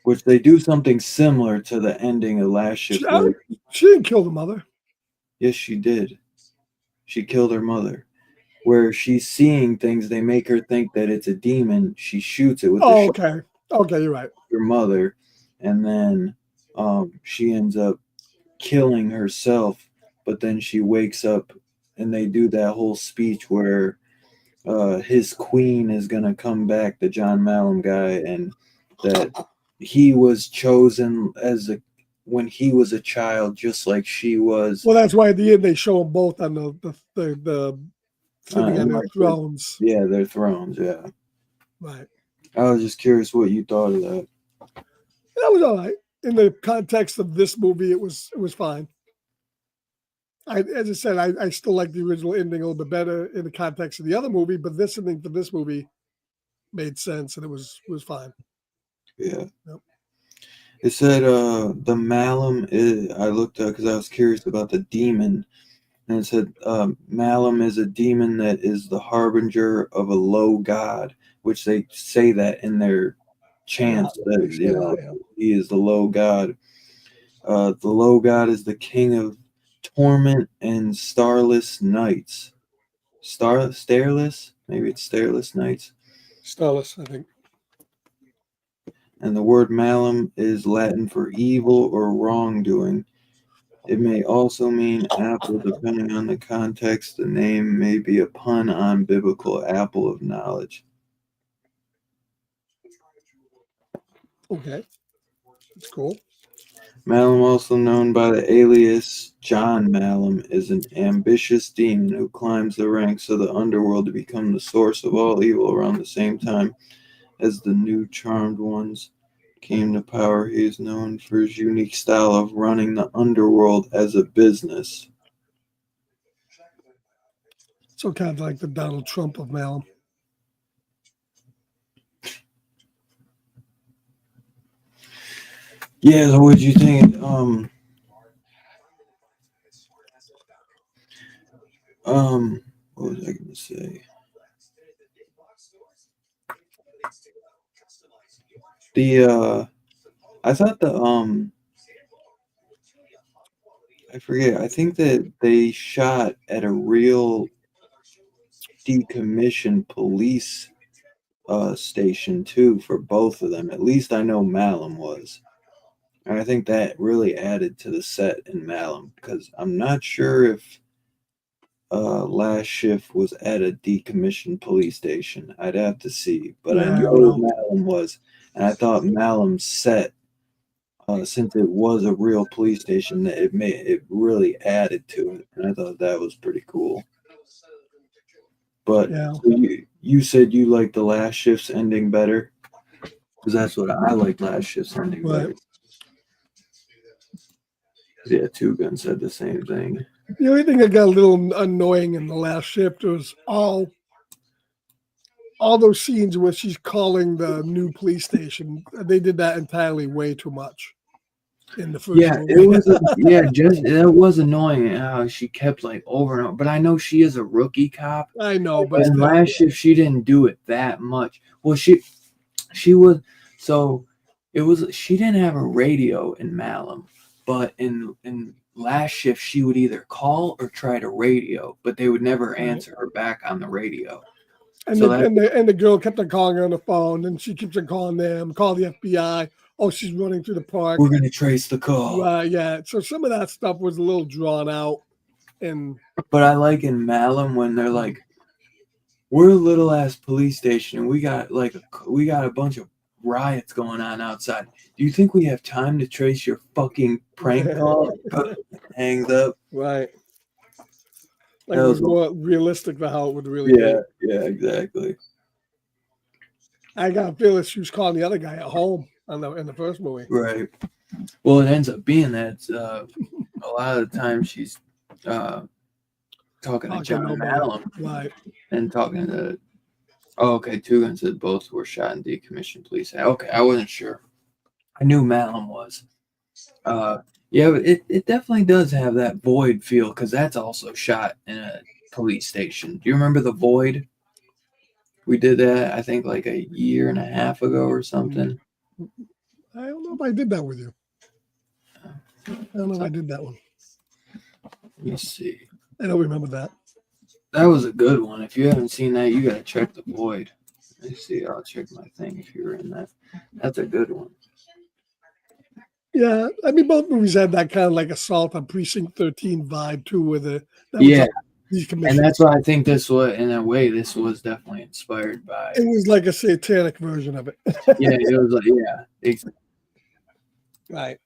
which they do something similar to the ending of Last Shift where She didn't kill the mother. yes, she did. She killed her mother. Where she's seeing things, they make her think that it's a demon. She shoots it with the Oh, okay. Okay, you're right. her mother, and then she ends up killing herself. But then she wakes up, and they do that whole speech where his queen is gonna come back, the John Malum guy, and that he was chosen as a when he was a child, just like she was. Well, that's why at the end they show them both on the sitting on And their like thrones. yeah, their thrones. Yeah, Right. I was just curious what you thought of that. That was all right. In the context of this movie, it was fine. As I said, I still like the original ending a little bit better in the context of the other movie, but this ending for this movie made sense and it was fine. Yeah. Yep. It said the Malum is, I looked up because I was curious about the demon, and it said Malum is a demon that is the harbinger of a low god, which they say that in their Yeah, chants that they say that, yeah. he is the low god. The low god is the king of torment and starless nights. Starless? Maybe it's starless nights. Starless, I think. And the word malum is Latin for evil or wrongdoing. It may also mean apple, depending on the context. The name may be a pun on biblical apple of knowledge. Okay. That's cool. Malum, also known by the alias John Malum, is an ambitious demon who climbs the ranks of the underworld to become the source of all evil around the same time as the new Charmed Ones came to power. He is known for his unique style of running the underworld as a business. So kind of like the Donald Trump of Malum. Yeah, so what do you think? What was I going to say? The I thought I forget. I think that they shot at a real decommissioned police station too for both of them. At least I know Malum was. And I think that really added to the set in Malum because I'm not sure if Last Shift was at a decommissioned police station. I'd have to see, but I Yeah, I don't know know. Malum was, and I thought Malum's set, since it was a real police station, that it really added to it, and I thought that was pretty cool. But Yeah. so you said you liked the Last Shift's ending better because that's what I like Last Shift's ending Right. better. Yeah, Two Gun said the same thing. The only thing that got a little annoying in the last shift was all those scenes where she's calling the new police station. They did that entirely way too much in the first Yeah, movie. it was. Yeah, just it was annoying how she kept like over and over. But I know she is a rookie cop. I know, But but in still. Last Shift, she didn't do it that much. Well, she was so it was she didn't have a radio in Malum, but in Last Shift she would either call or try to radio, but they would never Right. answer her back on the radio. And So the that and the and the girl kept on calling her on the phone, and she keeps on calling them, call the FBI. Oh, she's running through the park. We're gonna trace the car. Yeah. So some of that stuff was a little drawn out, and But I like in Malum when they're like, we're a little ass police station and we got a bunch of riots going on outside. Do you think we have time to trace your fucking prank call? Hangs up. right, like That it was was more realistic than how it would really yeah, be. yeah, exactly. I got a feeling she was calling the other guy at home in the first movie. Right. Well, it ends up being that a lot of the time she's uh, talking to Talking to John nobody. Malum Right. and talking to. Oh, okay. Two guns said both were shot in decommissioned police. Okay, I wasn't sure. I knew Malum was. Uh, yeah, but it definitely does have that Void feel because that's also shot in a police station. Do you remember the Void? We did that, I think, like a year and a half ago or something. I don't know if I did that with you. I don't know if I did that one. Let me see. I don't remember that. That was a good one. If you haven't seen that, you gotta check the Void. Let me see. I'll check my thing if you're in that. That's a good one. Yeah, I mean, both movies had that kind of like assault on Precinct 13 vibe too, with that was Yeah, these and commissions. that's why I think this was, in a way, this was definitely inspired by. It was like a satanic version of it. Yeah, it was like exactly. Right.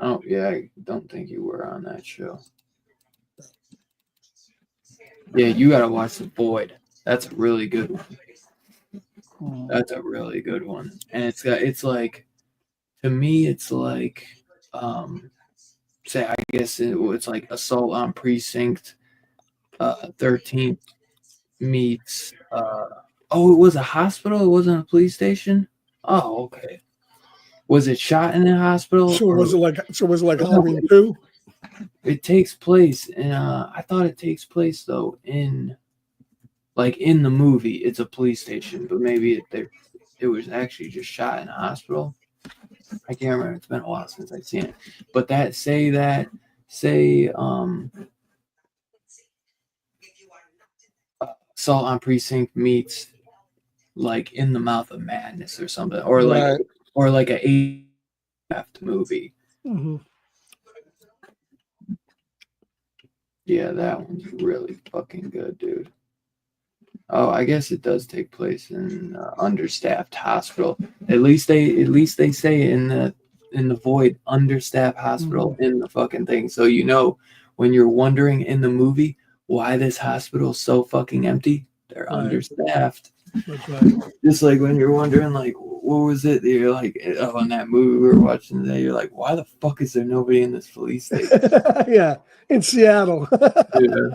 Oh yeah, I don't think you were on that show. Yeah, you gotta watch the Void. That's a really good one. That's a really good one, and it's like, to me, it's like, say, I guess it's like Assault on Precinct 13 meets. Oh, it was a hospital. It wasn't a police station. Oh, okay. Was it shot in a hospital So or was it like no, Halloween 2? it takes place in? I thought it takes place though in, like, in the movie. It's a police station, but maybe it was actually just shot in a hospital. I can't remember. It's been a while since I've seen it. But say Assault on Precinct meets like In the Mouth of Madness or something, or Right. like a movie. Mm-hmm. Yeah, that one's really fucking good, dude. Oh, I guess it does take place in understaffed hospital. At least they say in the Void, understaffed hospital in the fucking thing. So when you're wondering in the movie why this hospital is so fucking empty, they're Right. understaffed. That's right. Just like when you're wondering, like, what was it? You're like, oh, in that movie we were watching today, you're like, why the fuck is there nobody in this police station? Yeah, in Seattle. Yeah,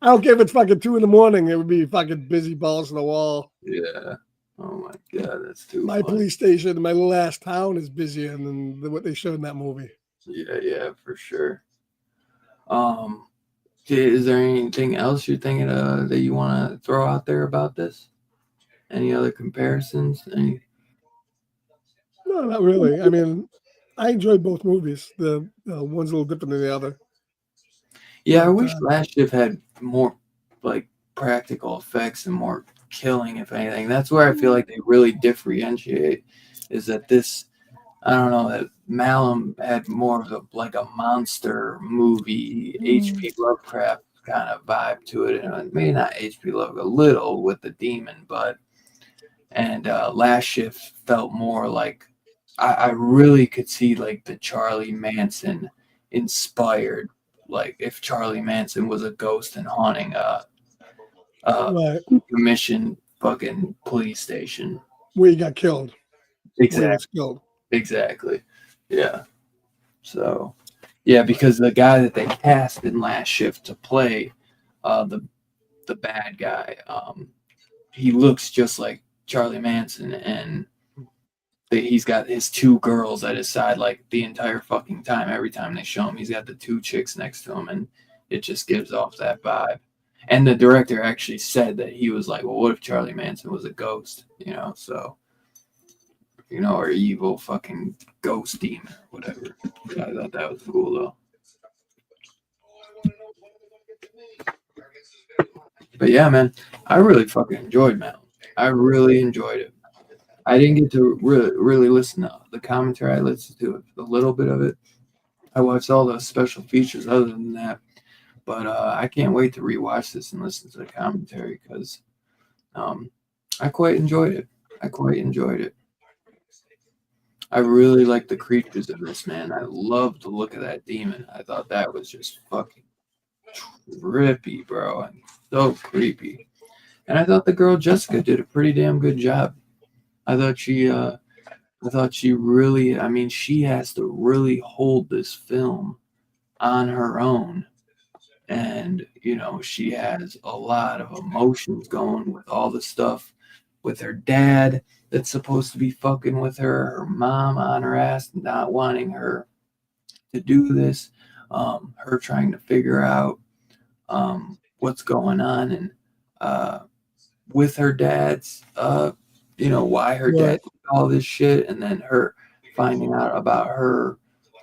I don't care if it's fucking 2 a.m. It would be fucking busy balls in the wall. yeah. Oh my god, that's too My funny. police station in my little ass town is busier than what they showed in that movie. Yeah, for sure. Is there anything else you're thinking that you want to throw out there about this? Any other comparisons? No, not really. I mean, I enjoyed both movies. The one's a little different than the other. Yeah, I But, wish Last Shift had more like practical effects and more killing, if anything. That's where I feel like they really differentiate. Is that this? I don't know, that Malum had more of a monster movie, H.P. Lovecraft kind of vibe to it, and maybe not H.P. Lovecraft, a little with the demon, and Last Shift felt more like I really could see like the Charlie Manson inspired, like if Charlie Manson was a ghost and haunting a right, commission fucking police station. where he got killed, where he was Exactly. killed. Exactly. Yeah. So, yeah, because the guy that they cast in Last Shift to play the bad guy, he looks just like Charlie Manson, and he's got his two girls at his side like the entire fucking time. Every time they show him, he's got the two chicks next to him, and it just gives off that vibe. And the director actually said that he was like, "Well, what if Charlie Manson was a ghost?" So or evil fucking ghost demon or whatever. I thought that was cool though. But yeah, man, I really fucking enjoyed Malum. I really enjoyed it. I didn't get to really listen to the commentary. I listened to a little bit of it. I watched all the special features other than that. But I can't wait to rewatch this and listen to the commentary because um, I quite enjoyed it. I quite enjoyed it. I really like the creatures in this, man. I love the look of that demon. I thought that was just fucking trippy, bro, and so creepy. And I thought the girl Jessica did a pretty damn good job. I thought she really. I mean, she has to really hold this film on her own, and she has a lot of emotions going with all the stuff with her dad that's supposed to be fucking with her mom on her ass, not wanting her to do this, her trying to figure out what's going on, and uh, with her dad's, why her Right. dad did all this shit, and then her finding out about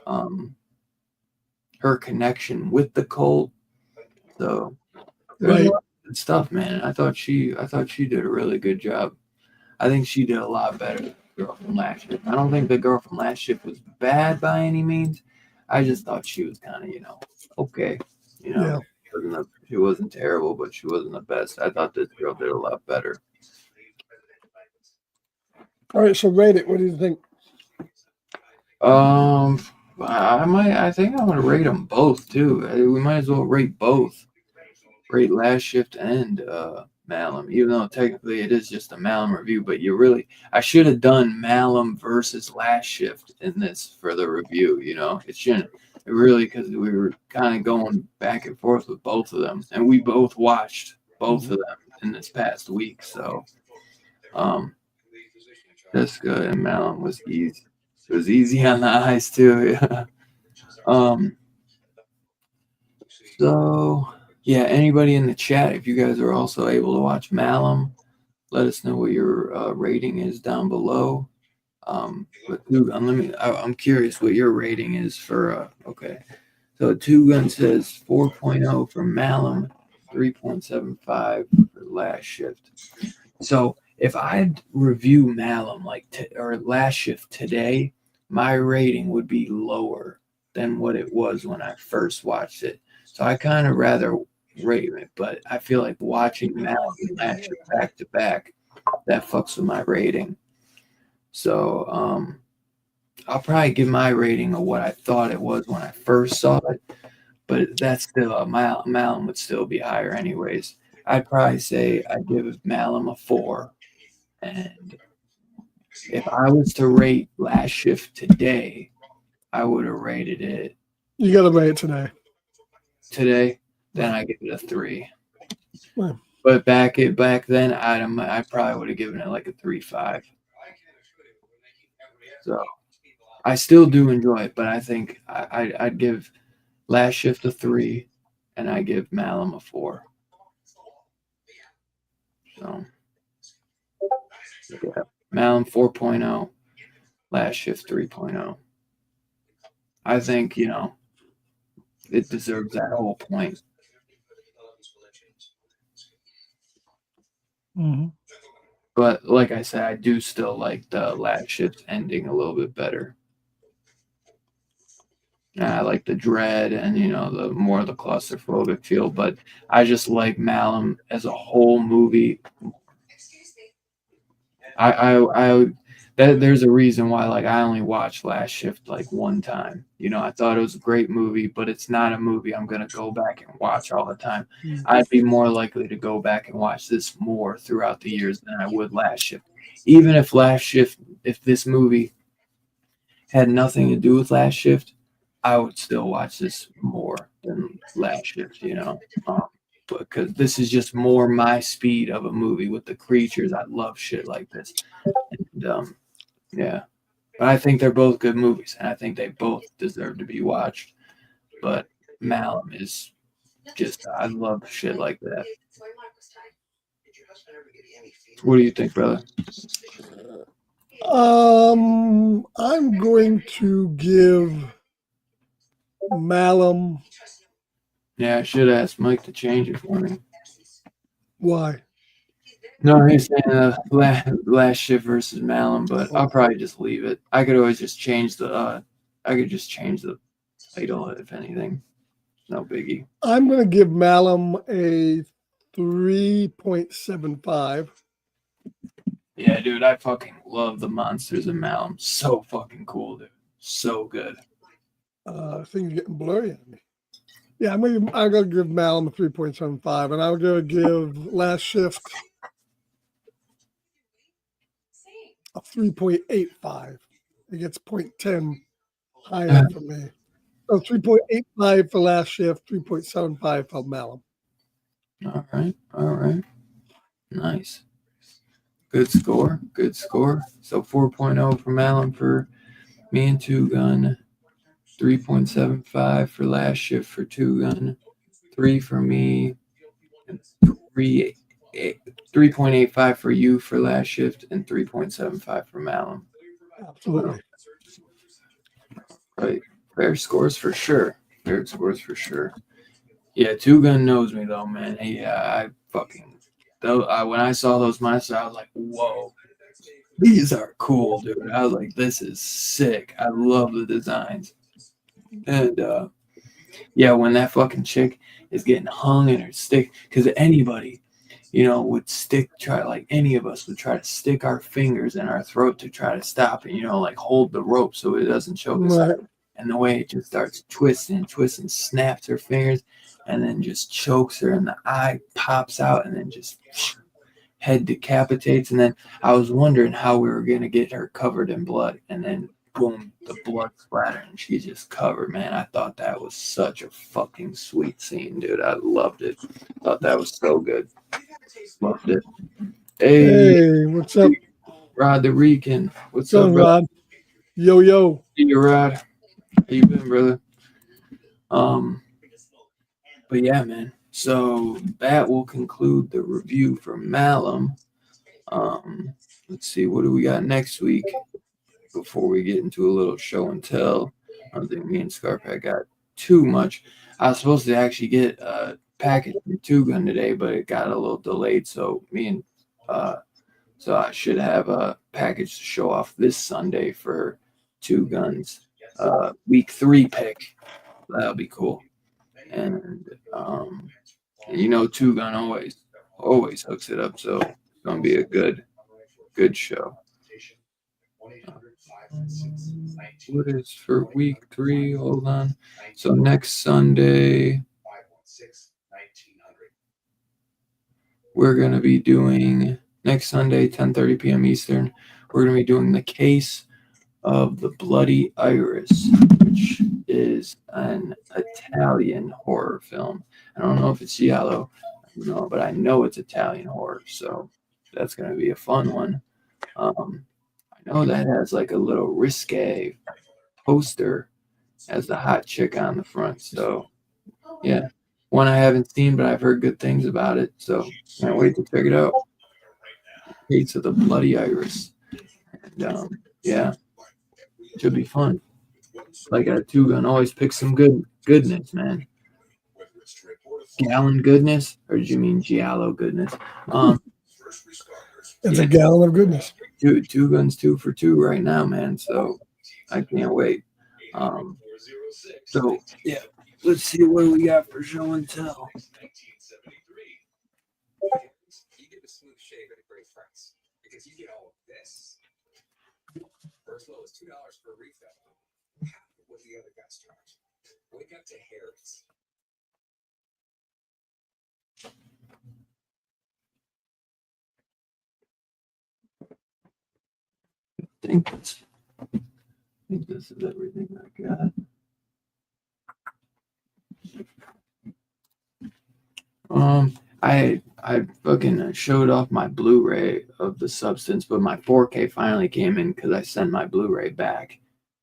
um, her connection with the cult. So there's a Right. lot of good stuff, man. I thought she did a really good job. I think she did a lot better than the girl from last shift. I don't think the girl from last shift was bad by any means. I just thought she was kind of, okay. You know, Yeah. she wasn't terrible, but she wasn't the best. I thought this girl did a lot better. All right. So rate it. What do you think? Um, I think I'm gonna rate them both too. We might as well rate both. Rate Last Shift and Malum, even though technically it is just a Malum review. But I should have done Malum versus Last Shift in this for the review. It shouldn't really, because we were kind of going back and forth with both of them, and we both watched both of Mhm. them in this past week. So, um, Jessica and Malum was easy. It was easy on the eyes too. Yeah. Um. So yeah, anybody in the chat, if you guys are also able to watch Malum, let us know what your rating is down below. But Two Gun, I'm curious what your rating is for. Okay, so Two Gun says 4.0 for Malum, 3.75 for Last Shift. So if I'd review Malum or Last Shift today, my rating would be lower than what it was when I first watched it. So I kind of rather rate it, but I feel like watching Malum and Last Shift back to back, that fucks with my rating. So I'll probably give my rating of what I thought it was when I first saw it, but that's still Malum would still be higher anyways. I'd probably say I'd give Malum a 4, and if I was to rate Last Shift today, I would have rated it You got to rate it today. today. Then Right. I give it a 3. Right. But back then, I probably would have given it like a 3.5. So I still do enjoy it, but I think I'd give Last Shift a 3, and I give Malum a 4. So yeah, Malum 4.0, Last Shift 3.0. I think it deserves that whole point. Mhm. But like I said, I do still like the Last Shift ending a little bit better. I like the dread and the more the claustrophobic feel, but I just like Malum as a whole movie. I there's a reason why like I only watched Last Shift like one time. I thought it was a great movie, but it's not a movie I'm gonna go back and watch all the time. Mm. I'd be more likely to go back and watch this more throughout the years than I would Last Shift. Even if this movie had nothing to do with Last Shift, I would still watch this more than Last Shift, because this is just more my speed of a movie with the creatures. I love shit like this. And, yeah, but I think they're both good movies, and I think they both deserve to be watched. But Malum is just, I love shit like that. What do you think, brother? I'm going to give Malum. Yeah, I should ask Mike to change it for me. Why? No, he's saying last shift versus Malum, but I'll probably just leave it. I could always just change the. I could just change the title if anything. No biggie. I'm going to give Malum a 3.75. Yeah, dude, I fucking love the monsters in Malum. So fucking cool, dude. So good. Things are getting blurry on me. Yeah, I'm gonna give Malum a 3.75, and I'm gonna give Last Shift a 3.85. It gets 0.10 higher for me. So 3.85 for Last Shift, 3.75 for Malum. All right, all right. Nice. Good score. Good score. So 4.0 for Malum for me and Two Gun. 3.75 for last shift for Two Gun. 3 for me. And 3.85 for you for last shift and 3.75 for Malum. Absolutely. Right. Fair scores for sure. Fair scores for sure. Yeah, Two Gun knows me though, man. I fucking though when I saw those monsters, I was like, whoa, these are cool, dude. I was like, this is sick. I love the designs. And yeah, when that fucking chick is getting hung in her stick, because anybody, would try like any of us would try to stick our fingers in our throat to try to stop it, like hold the rope so it doesn't choke us Right. out. And the way it just starts twisting, snaps her fingers, and then just chokes her, and the eye pops out, and then just head decapitates. And then I was wondering how we were gonna get her covered in blood, and then boom, the blood splatter, and she's just covered. Man, I thought that was such a fucking sweet scene, dude. I loved it. Thought that was so good. Loved it. Hey, Hey, what's up? Rod the Rican. What's up, Going, brother? Rod? Yo, yo. See you, Rod. How you been, brother? Um, but yeah, man. So that will conclude the review for Malum. Um, let's see, what do we got next week before we get into a little show and tell? I don't think me and Scarpack got too much. I was supposed to actually get a package from Two Gun today, but it got a little delayed. So I should have a package to show off this Sunday for Two Guns week 3 pick. That'll be cool. And Two Gun always hooks it up, so it's gonna be a good show. What is for week 3? Hold on. So next Sunday, we're gonna be doing next Sunday, 10:30 p.m. Eastern. We're gonna be doing the case of the Bloody Iris, which is an Italian horror film. I don't know if it's giallo, but I know it's Italian horror, so that's gonna be a fun one. I know that has like a little risque poster as the hot chick on the front. So yeah, one I haven't seen, but I've heard good things about it. So can't wait to check it out. Case of the Bloody Iris, and yeah, should be fun. Like a Two Gun always pick some goodness, man. Gallon goodness, or did you mean giallo goodness? It's Yeah, a gallon of goodness. two guns, 2 for 2 right now, man. So I can't wait. So yeah, let's see what we got for show and tell. I think this is everything I got. I fucking showed off my Blu-ray of the Substance, but my 4K finally came in because I sent my Blu-ray back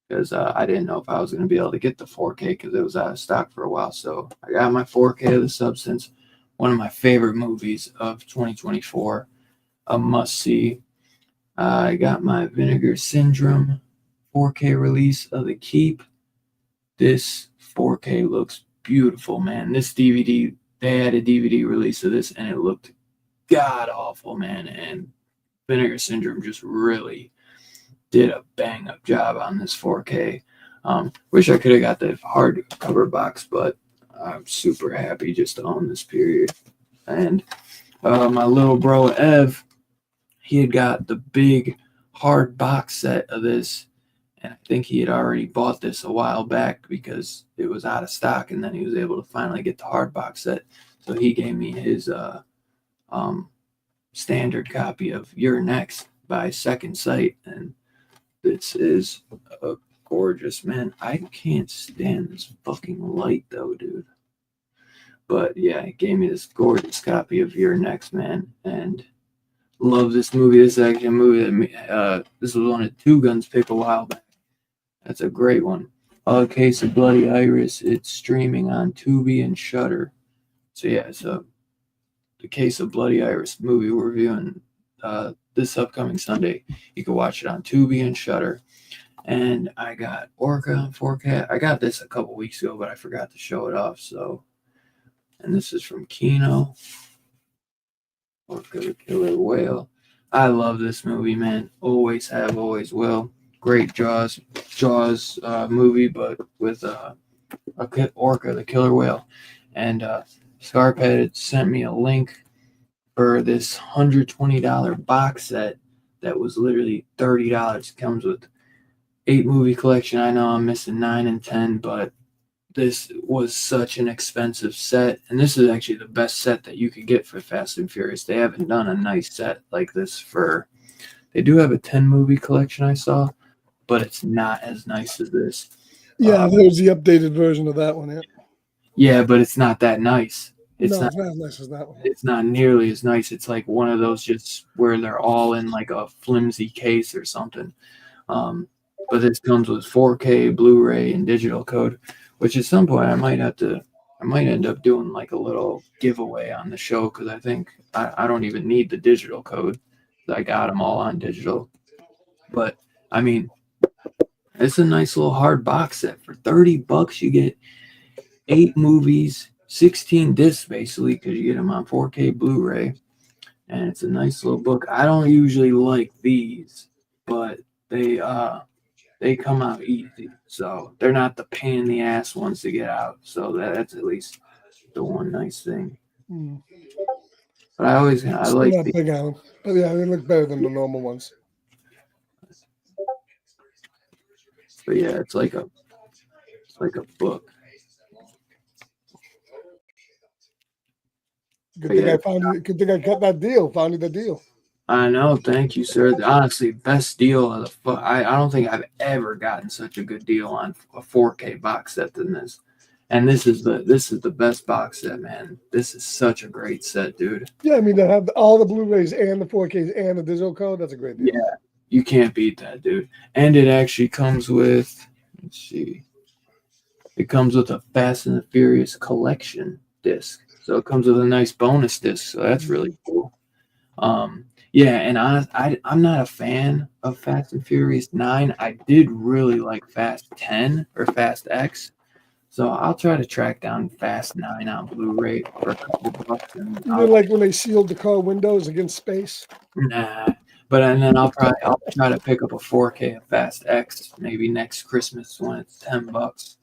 because I didn't know if I was going to be able to get the 4K because it was out of stock for a while. So I got my 4K of the Substance, one of my favorite movies of 2024, a must see. I got my Vinegar Syndrome 4K release of The Keep. This 4K looks beautiful, man. This DVD, they had a DVD release of this, and it looked god awful, man. And Vinegar Syndrome just really did a bang up job on this 4K. Wish I could have got the hardcover box, but I'm super happy just to own this period. And my little bro Ev, he had got the big hard box set of this, and I think he had already bought this a while back because it was out of stock, and then he was able to finally get the hard box set. So he gave me his um, standard copy of You're Next by Second Sight, and this is a gorgeous, man. I can't stand this fucking light though, dude. But yeah, he gave me this gorgeous copy of You're Next, man, and love this movie. This is actually a movie that this was one of Two Guns pick a while back. That's a great one. A Case of Bloody Iris. It's streaming on Tubi and Shudder. So yeah, so the Case of Bloody Iris movie we're reviewing this upcoming Sunday. You can watch it on Tubi and Shudder. And I got Orca on 4K. I got this a couple weeks ago, but I forgot to show it off. So, and this is from Kino. Orca the Killer Whale. I love this movie, man. Always have, always will. Great Jaws movie, but with Orca the Killer Whale. And Scarp had sent me a link for this $120 box set that was literally $30. It comes with 8 movie collection. I know I'm missing 9 and 10, but this was such an expensive set, and this is actually the best set that you could get for Fast and Furious. They haven't done a nice set like this for. They do have a 10 movie collection I saw, but it's not as nice as this. Yeah, there's the updated version of that one. Yeah, yeah, but it's not that nice. It's not as nice as that one. It's not nearly as nice. It's like one of those just where they're all in like a flimsy case or something. But this comes with 4K, Blu-ray, and digital code, which at some point I might end up doing like a little giveaway on the show because I think I don't even need the digital code. I got them all on digital. But I mean, it's a nice little hard box set for $30. You get 8 movies, 16 discs basically because you get them on 4K Blu-ray, and it's a nice little book. I don't usually like these, but they come out easy, so they're not the pain in the ass ones to get out. So that's at least the one nice thing. But I like not big on them, but yeah, they look better than the normal ones. But yeah, it's like a book. Good thing I found it. Good thing I got that deal. Found you the deal. I know, thank you, sir. Honestly, best deal of the. I don't think I've ever gotten such a good deal on a 4K box set than this. And this is the best box set, man. This is such a great set, dude. Yeah, I mean they have all the Blu-rays and the 4Ks and the digital code. That's a great deal. Yeah, you can't beat that, dude. And it actually comes with. Let's see. It comes with a Fast and the Furious collection disc, so it comes with a nice bonus disc. So that's really cool. Yeah, and I'm not a fan of Fast and Furious 9. I did really like Fast 10 or Fast X. So I'll try to track down Fast 9 on Blu-ray for a couple bucks. And like when they sealed the car windows against space? Nah. And then I'll try to pick up a 4K of Fast X maybe next Christmas when it's $10.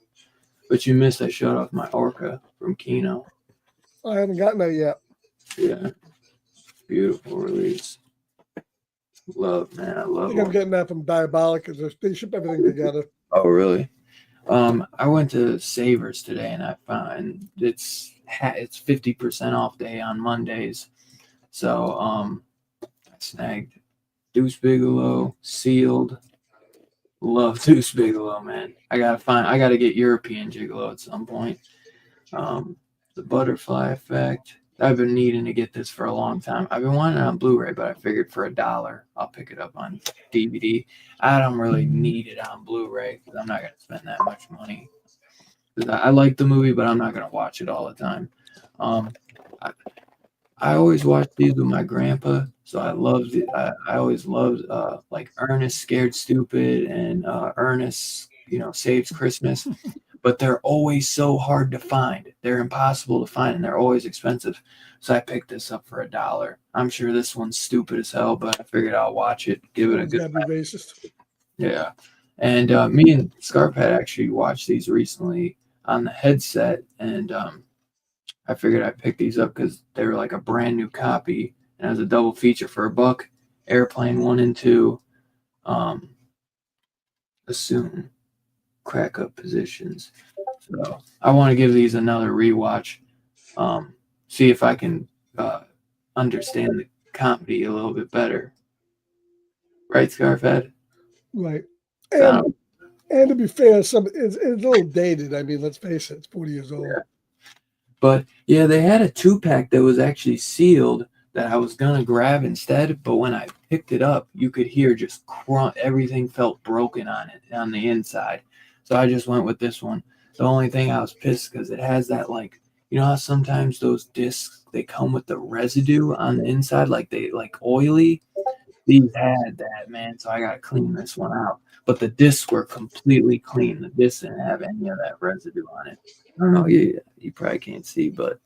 But you missed I showed off my Orca from Kino. I haven't gotten that yet. Yeah. Beautiful release. Love, man. I love it. I'm getting that from Diabolic because they ship everything together. Oh, really? I went to Savers today and I found it's 50% off day on Mondays. So I snagged Deuce Bigelow, Sealed. Love Deuce Bigelow, man. I gotta get European Gigolo at some point. The Butterfly Effect. I've been needing to get this for a long time. I've been wanting it on Blu-ray, but I figured for $1, I'll pick it up on DVD. I don't really need it on Blu-ray because I'm not going to spend that much money. I like the movie, but I'm not going to watch it all the time. I always watch these with my grandpa, so I always loved like Ernest Scared Stupid and Ernest, Saves Christmas. but they're always so hard to find. They're impossible to find, and they're always expensive. So I picked this up for $1. I'm sure this one's stupid as hell, but I figured I'll watch it, give it a Someone's good got to be racist. yeah. And me and Scarp had actually watched these recently on the headset, and I figured I'd pick these up because they were like a brand new copy, and as a double feature for $1. Airplane 1 and 2, um, assume crack up positions. So I want to give these another rewatch, see if I can understand the comedy a little bit better. Right, Scarfhead? Right. So, And to be fair, it's a little dated. I mean, let's face it, it's 40 years old. yeah. But yeah, they had a 2-pack that was actually sealed that I was gonna grab instead. But when I picked it up, you could hear just crunch. Everything felt broken on it on the inside. So I just went with this one. The only thing I was pissed because it has that like you know how sometimes those discs they come with the residue on the inside, like they like oily. These had that, man, so I gotta clean this one out. But the discs were completely clean. The discs didn't have any of that residue on it. I don't know, you probably can't see, but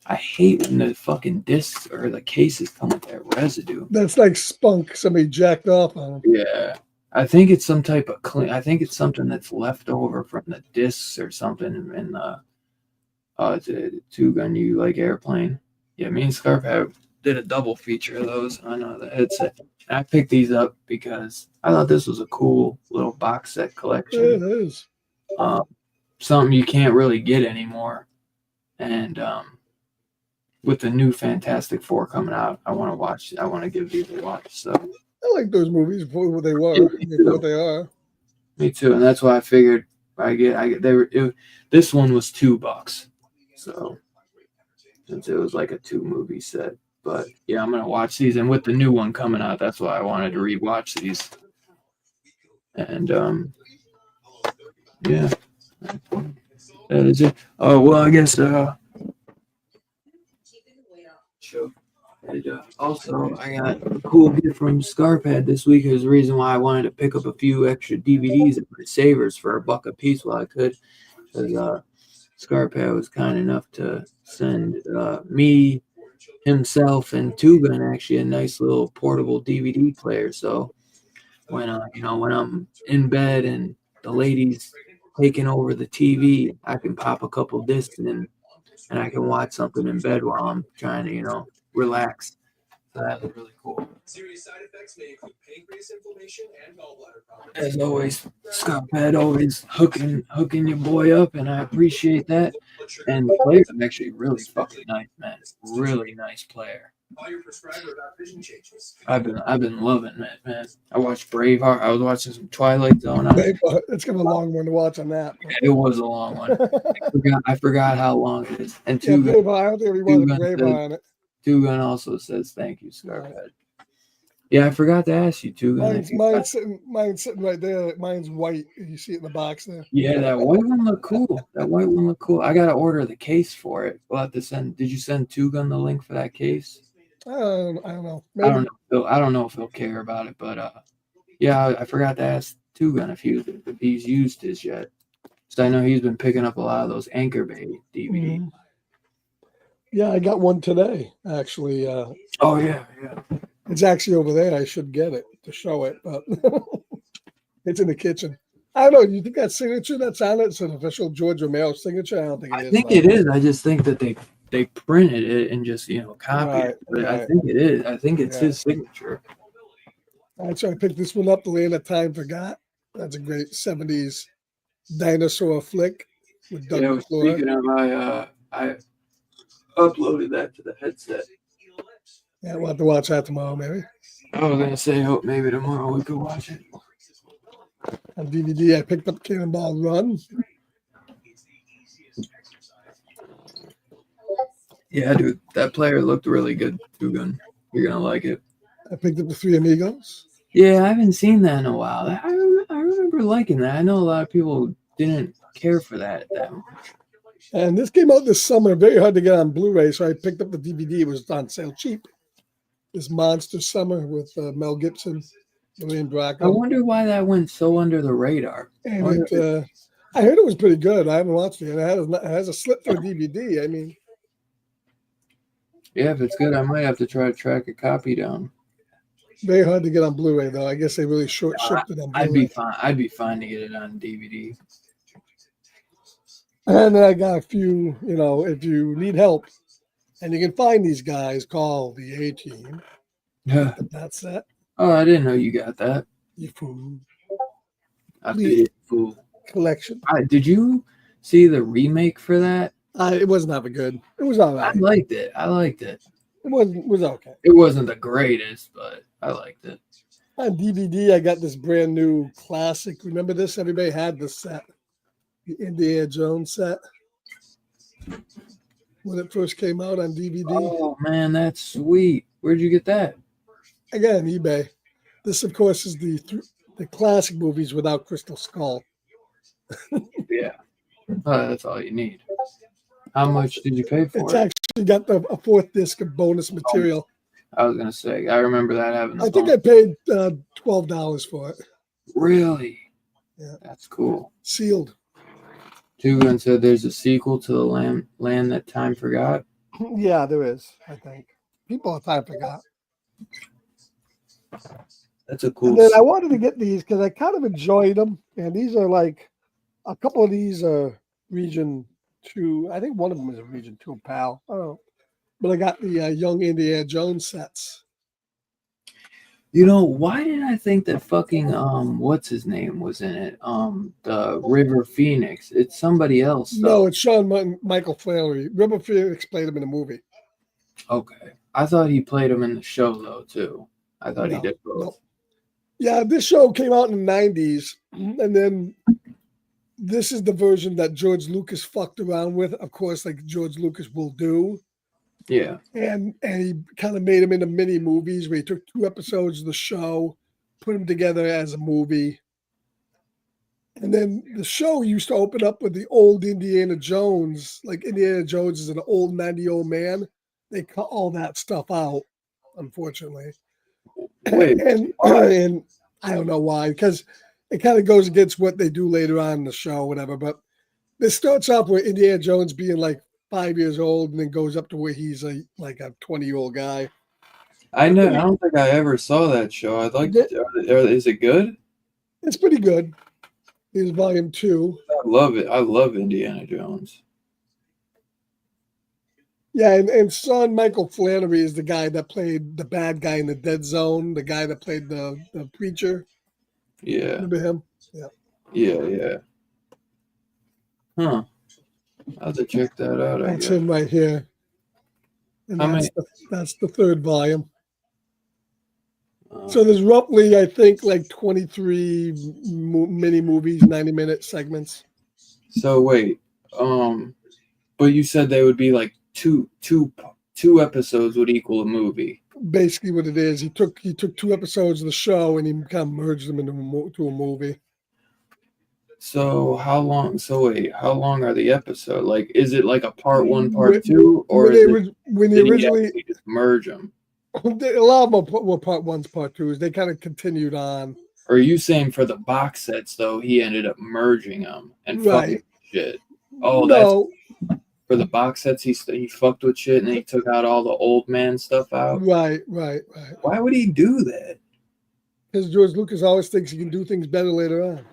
I hate when the fucking discs or the cases come with that residue. That's like spunk. Somebody jacked off on them. Yeah. I think it's some type of clean. I think it's something that's left over from the discs or something in the two gun you like airplane. Yeah, me and Scarf did a double feature of those on the headset. And I picked these up because I thought this was a cool little box set Yeah, collection. it is. Something you can't really get anymore. And with the new Fantastic Four coming out, I want to watch. I want to give these a watch. So I like those movies for what they were, yeah, for what they are. Me too, and that's why I figured I get. They were. This one was $2, so since it was like a 2 movie set. But yeah, I'm gonna watch these, and with the new one coming out, that's why I wanted to rewatch these. And yeah, that is it. Oh well, I guess sure. And, also, I got a cool gift from Scarpad this week. Is the reason why I wanted to pick up a few extra DVDs at my Savers for $1 a piece while I could. Because Scarpad was kind enough to send me, himself, and Two Gun actually a nice little portable DVD player. So when when I'm in bed and the ladies taking over the TV, I can pop a couple discs in and I can watch something in bed while I'm trying to relax. So that was really cool. Serious side effects may include pancreas inflammation and gallbladder problems. As always, Scott Pad always hooking your boy up, and I appreciate that. And the player's actually really fucking nice, man. Really nice player. I've been loving it, man. I watched Braveheart. I was watching some Twilight Zone. It's gonna be a long one to watch on that. It was a long one. I forgot how long it is. And I don't think we wanted Braveheart on it. Two Gun also says thank you, Scarphead. Yeah, I forgot to ask you, Two Gun. Mine's sitting right there. Mine's white. You see it in the box there. Yeah, that white one looked cool. I gotta order the case for it. We'll have to send. Did you send Two Gun the link for that case? I don't know. Maybe. I don't know if he'll care about it, but yeah, I forgot to ask Two Gun if he's used his yet. So I know he's been picking up a lot of those Anchor Bay DVDs. Mm-hmm. Yeah, I got one today, actually. Oh, yeah. It's actually over there. I should get it to show it, but it's in the kitchen. I don't know. Do you think that signature that's on it is an official George Romero signature? I don't think it is. I think it is. I just think that they printed it and just, copied it. But right. I think it is. I think it's his signature. All right, so I picked this one up, The Land of Time Forgot. That's a great 70s dinosaur flick with Doug McClure. Speaking of, I uploaded that to the headset. Yeah, we'll have to watch that tomorrow, maybe. I was going to say, hope maybe tomorrow we could watch it. On DVD, I picked up Cannonball Run. Yeah, dude, that player looked really good, Two Gun. You're going to like it. I picked up The Three Amigos. Yeah, I haven't seen that in a while. I remember liking that. I know a lot of people didn't care for that much. And this came out this summer, very hard to get on Blu-ray, so I picked up the DVD. It was on sale cheap. This Monster Summer with Mel Gibson, William Bracco. I wonder why that went so under the radar. And I heard it was pretty good. I haven't watched it. It has a slip through DVD. I mean, Yeah, if it's good, I might have to try to track a copy down. very hard to get on Blu-ray though. I guess they really short I, shipped it on I'd be Blu-ray. fine. I'd be fine to get it on DVD. And then I got a few. If you need help and you can find these guys, call the A Team. That's that. Oh, I didn't know you got that. You fool. I did, fool. Collection. Did you see the remake for that? It wasn't that good. It was all right. I liked it. I liked it. It was okay. It wasn't the greatest, but I liked it. On DVD, I got this brand new classic. Remember this? Everybody had this set, the Indiana Jones set, when it first came out on DVD. Oh man, that's sweet. Where'd you get that? I got it on eBay. This, of course, is the classic movies without Crystal Skull. Yeah. Oh, that's all you need. How much did you pay for It's it? actually got a fourth disc of bonus material. I was gonna say, I remember that having. I think I paid $12 for it. Really? Yeah. That's cool. Sealed. Tugan said there's a sequel to the Land That Time Forgot. Yeah, there is. I think people at time forgot. That's a cool. And then I wanted to get these because I kind of enjoyed them, and these are like a couple of these are Region 2. I think one of them is a Region 2 PAL. I don't know. But I got the Young Indiana Jones sets. You know, why did I think that fucking what's his name was in it? The River Phoenix. It's somebody else. No, it's Michael Flannery. River Phoenix played him in the movie. Okay. I thought he played him in the show though too. I thought he did both. No. Yeah, this show came out in the 90s, and then this is the version that George Lucas fucked around with, of course, like George Lucas will do. Yeah. And he kind of made them into mini movies where he took 2 episodes of the show, put them together as a movie. And then the show used to open up with the old Indiana Jones. Like Indiana Jones is an old 90-year-old man. They cut all that stuff out, unfortunately. Wait, and I don't know why, because it kind of goes against what they do later on in the show, whatever. But this starts off with Indiana Jones being like 5 years old, and then goes up to where he's like a 20-year-old guy. I know. I don't think I ever saw that show. I'd like. Is it good? It's pretty good. Here's volume 2. I love it. I love Indiana Jones. Yeah, and son Michael Flannery is the guy that played the bad guy in the Dead Zone, the guy that played the preacher. Yeah. Remember him? Yeah. Yeah. Huh. I'll have to check that out. That's him right here. And that's the 3rd volume. So there's roughly, I think, like 23 mini movies, 90-minute segments. So wait, but you said they would be like two episodes would equal a movie. Basically, what it is, he took 2 episodes of the show and he kind of merged them into a movie. So how long? So wait, how long are the episodes? Like, is it like a part 1, part 2, or when they originally just merge them? A lot of them were part 1s, part 2s. They kind of continued on. Or are you saying for the box sets though, he ended up merging them and fucking shit? Oh, no. That's for the box sets. He fucked with shit and then he took out all the old man stuff out. Right. Why would he do that? Because George Lucas always thinks he can do things better later on.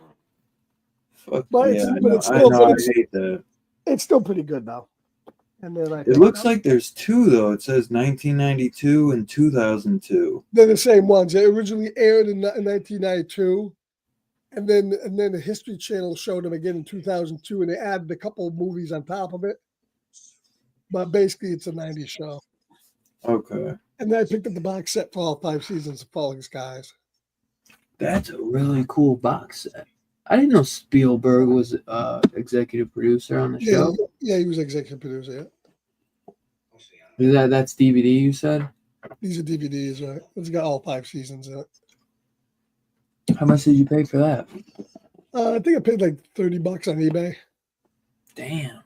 Fuck but yeah, it's still, I hate that. It's still pretty good though. And then it looks like there's 2 though. It says 1992 and 2002. They're the same ones. They originally aired in 1992, and then the History Channel showed them again in 2002, and they added a couple of movies on top of it. But basically, it's a 90s show. Okay. And then I picked up the box set for all 5 seasons of Falling Skies. That's a really cool box set. I didn't know Spielberg was executive producer on the show. Yeah, he was executive producer. Yeah. That's DVD, you said? These are DVDs, right? It's got all 5 seasons in it. How much did you pay for that? I think I paid like $30 on eBay. Damn.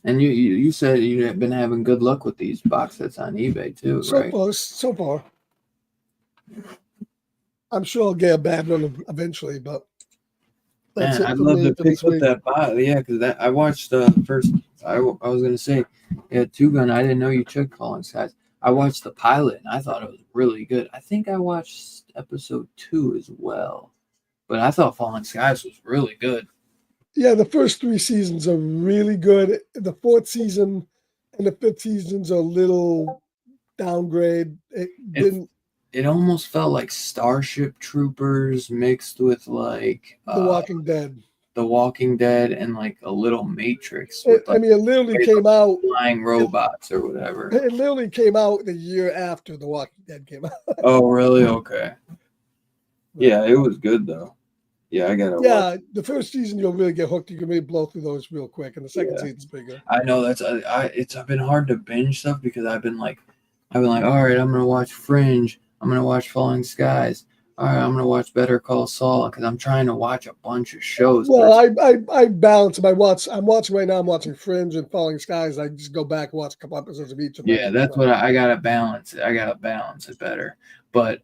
And you said you have been having good luck with these box sets on eBay too, right? So far. I'm sure I'll get a bad one eventually, but That's Man, it I'd for love me to for pick this up week. that bot. Yeah, because that I watched first. I was gonna say, yeah, Two Gun. I didn't know you took Falling Skies. I watched the pilot and I thought it was really good. I think I watched episode 2 as well, but I thought Falling Skies was really good. Yeah, the first 3 seasons are really good. The fourth season and the fifth seasons are a little downgrade. It It didn't. it almost felt like Starship Troopers mixed with like The Walking Dead. The Walking Dead and like a little Matrix with I like mean, it literally came out. flying It, robots or whatever. it literally came out the year after The Walking Dead came out. Oh, really? Okay. But, Yeah, it was good though. Yeah, I gotta watch. yeah, the first season you'll really get hooked. You can really blow through those real quick, and the second Yeah, season's pretty good. I know that's it's been hard to binge stuff because I've been like, all right, I'm gonna watch Fringe. I'm gonna watch Falling Skies. All right, I'm gonna watch Better Call Saul because I'm trying to watch a bunch of shows. But Well, it's, I balance them. I'm watching right now. I'm watching Fringe and Falling Skies. I just go back and watch a couple episodes of each a yeah, night. that's So. what I gotta balance it. I gotta balance it better. But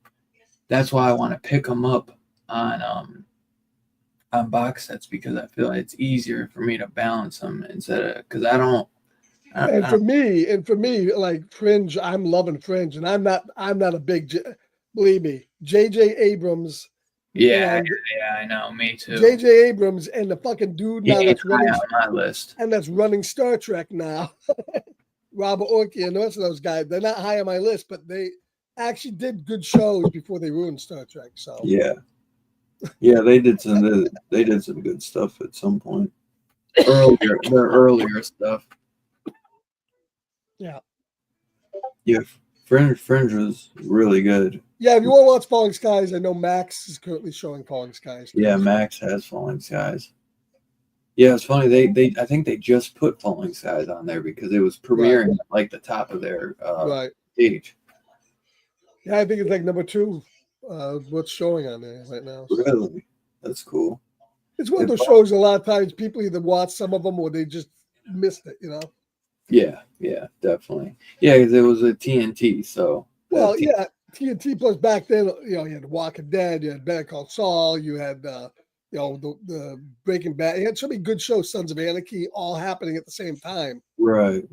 that's why I want to pick them up on um on box sets because I feel like it's easier for me to balance them instead of because And I don't. for me, like Fringe, I'm loving Fringe, and I'm not a big, believe me, J.J. Abrams Yeah, and yeah, I know. Me too. J.J. Abrams and the fucking dude He now ain't that's high running on my list. and that's running Star Trek now, Robert Orci and the rest of those guys. They're not high on my list, but they actually did good shows before they ruined Star Trek. So Yeah, yeah, they did some good stuff at some point. Their earlier stuff. yeah, Yeah, Fringe was really good. yeah. If you want to watch Falling Skies, I know Max is currently showing Falling Skies too. Yeah, So. Max has Falling Skies. Yeah, it's funny. They I think they just put Falling Skies on there because it was Right, premiering at like the top of their right. page. Yeah, I think it's like number 2. What's showing on there right now? So. Really, that's cool. It's one of If those shows. A lot of times, people either watch some of them or they just missed it. Yeah, yeah, definitely. Yeah, 'cause it was a TNT, so Well, yeah, TNT plus back then, you had The Walking Dead, you had Better Call Saul, you had the Breaking Bad. You had so many good shows, Sons of Anarchy, all happening at the same time. right.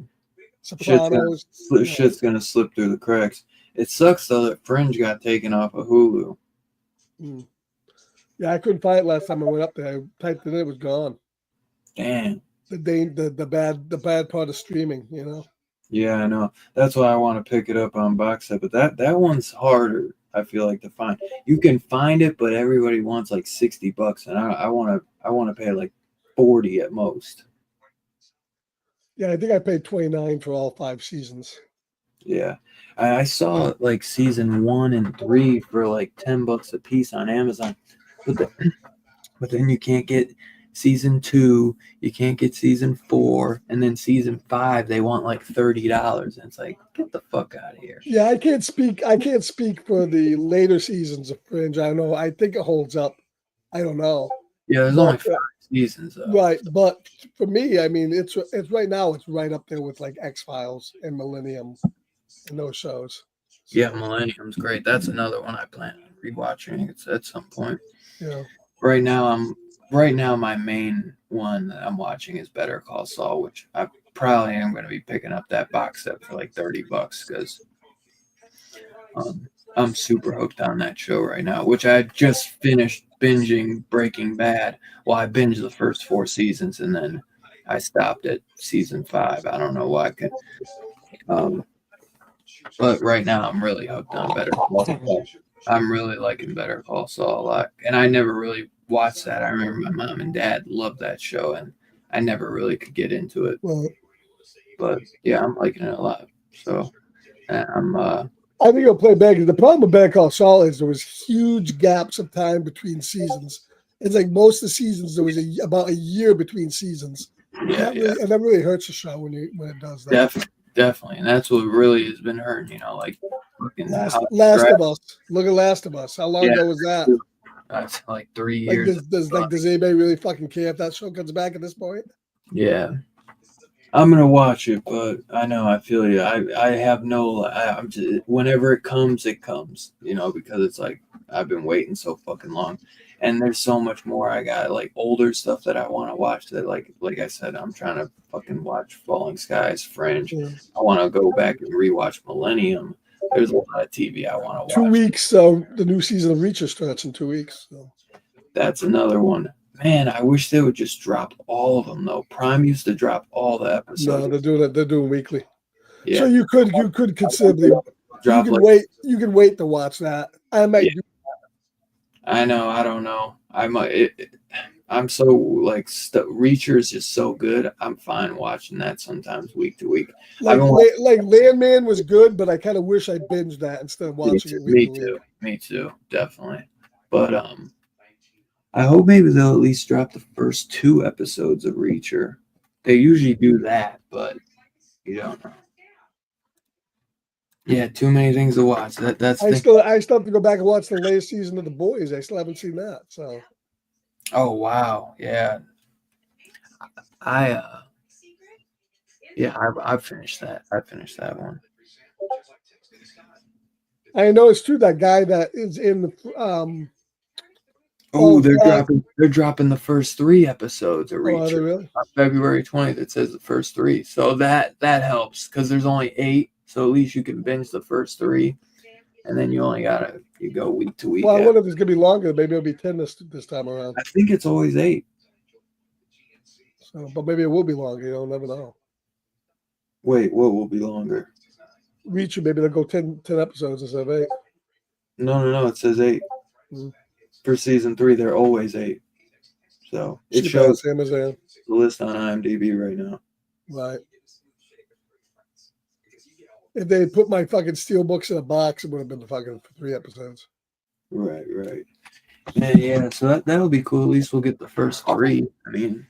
Sopranos. Shit's gonna slip through the cracks. It sucks though that Fringe got taken off of Hulu. Mm. Yeah, I couldn't find it last time I went up there. I typed it in, it was gone. Damn. The bad part of streaming. Yeah, I know. That's why I want to pick it up on box set, but that one's harder. I feel like to find. You can find it, but everybody wants like $60, and I want to pay like 40 at most. Yeah, I think I paid $29 for all 5 seasons. Yeah, I saw like season 1 and 3 for like $10 a piece on Amazon, but but then you can't get season 2, you can't get season 4, and then season 5 they want like $30, and it's like get the fuck out of here. Yeah, I can't speak. I can't speak for the later seasons of Fringe. I don't know. I think it holds up. I don't know, Yeah, there's only but 5 seasons though. right. But for me, I mean, it's right now. It's right up there with like X-Files and Millennium and those shows. Yeah, So Millennium's great. That's another one I plan on rewatching. It's at some point. yeah, Right now my main one that I'm watching is Better Call Saul, which I probably am going to be picking up that box set for like $30 because I'm super hooked on that show right now. Which I just finished binging Breaking Bad. Well, I binged the first 4 seasons and then I stopped at season 5. I don't know why. Um, but right now I'm really hooked on Better Call Saul. I'm really liking Better Call Saul a lot, and I never really watched that. I remember my mom and dad loved that show, and I never really could get into it. well, But yeah, I'm liking it a lot. So I'm I think I'll play back. The problem with Better Call Saul is there was huge gaps of time between seasons. It's like most of the seasons there was about a year between seasons. yeah, yeah, And that really hurts the show when it does that. definitely, and that's what really has been hurting. Like fucking Last of Us. Look at Last of Us. How long yeah, ago was that? that's like 3 Like years. does anybody really fucking care if that show comes back at this point? Yeah, I'm gonna watch it, but I know I feel you. I have no. I'm just whenever it comes, it comes. Because it's like I've been waiting so fucking long, and there's so much more. I got like older stuff that I want to watch. That like I said, I'm trying to fucking watch Falling Skies, Fringe. Yeah. I want to go back and rewatch Millennium. There's a lot of TV I want to Two watch. weeks. So the new season of Reacher starts in 2 weeks. So. That's another one. Man, I wish they would just drop all of them though. Prime used to drop all the No, episodes. they're doing it. They're doing weekly. So Yeah, you could considerably you drop can like wait to watch that. I yeah. might do. I know. I don't know. I'm so like Reacher is just so good. I'm fine watching that sometimes week to week. I've Like been watching. like Landman was good, but I kind of wish I binged that instead of Me watching too. it week Me to week. too. Me too. Definitely. But I hope maybe they'll at least drop the first two episodes of Reacher. They usually do that, but you don't know. Yeah, too many things to watch. That's the thing. I still have to go back and watch the latest season of The Boys. I still haven't seen that. So Oh wow, yeah. I yeah, I finished that. I finished that one. I know it's true that guy that is in the Oh, Fallen they're Sky. dropping the first three episodes of Oh, are they Reacher really? on February 20th. It says the first three, so that helps because there's only 8, so at least you can binge the first three, and then you go week to week. Well, I wonder if it's gonna be longer. Maybe it'll be 10 this time around. I think it's always 8. So, but maybe it will be longer. You don't never know. Wait, what will be longer? Reacher, maybe they'll go 10 episodes instead of 8. No. It says 8 Mm. for season 3. They're always 8. So it Cheap ass shows Amazon. the list on IMDb right now. Right. If they put my fucking steel books in a box, it would have been the fucking 3 episodes. Right. Yeah. So that'll be cool. At least we'll get the first 3. I mean,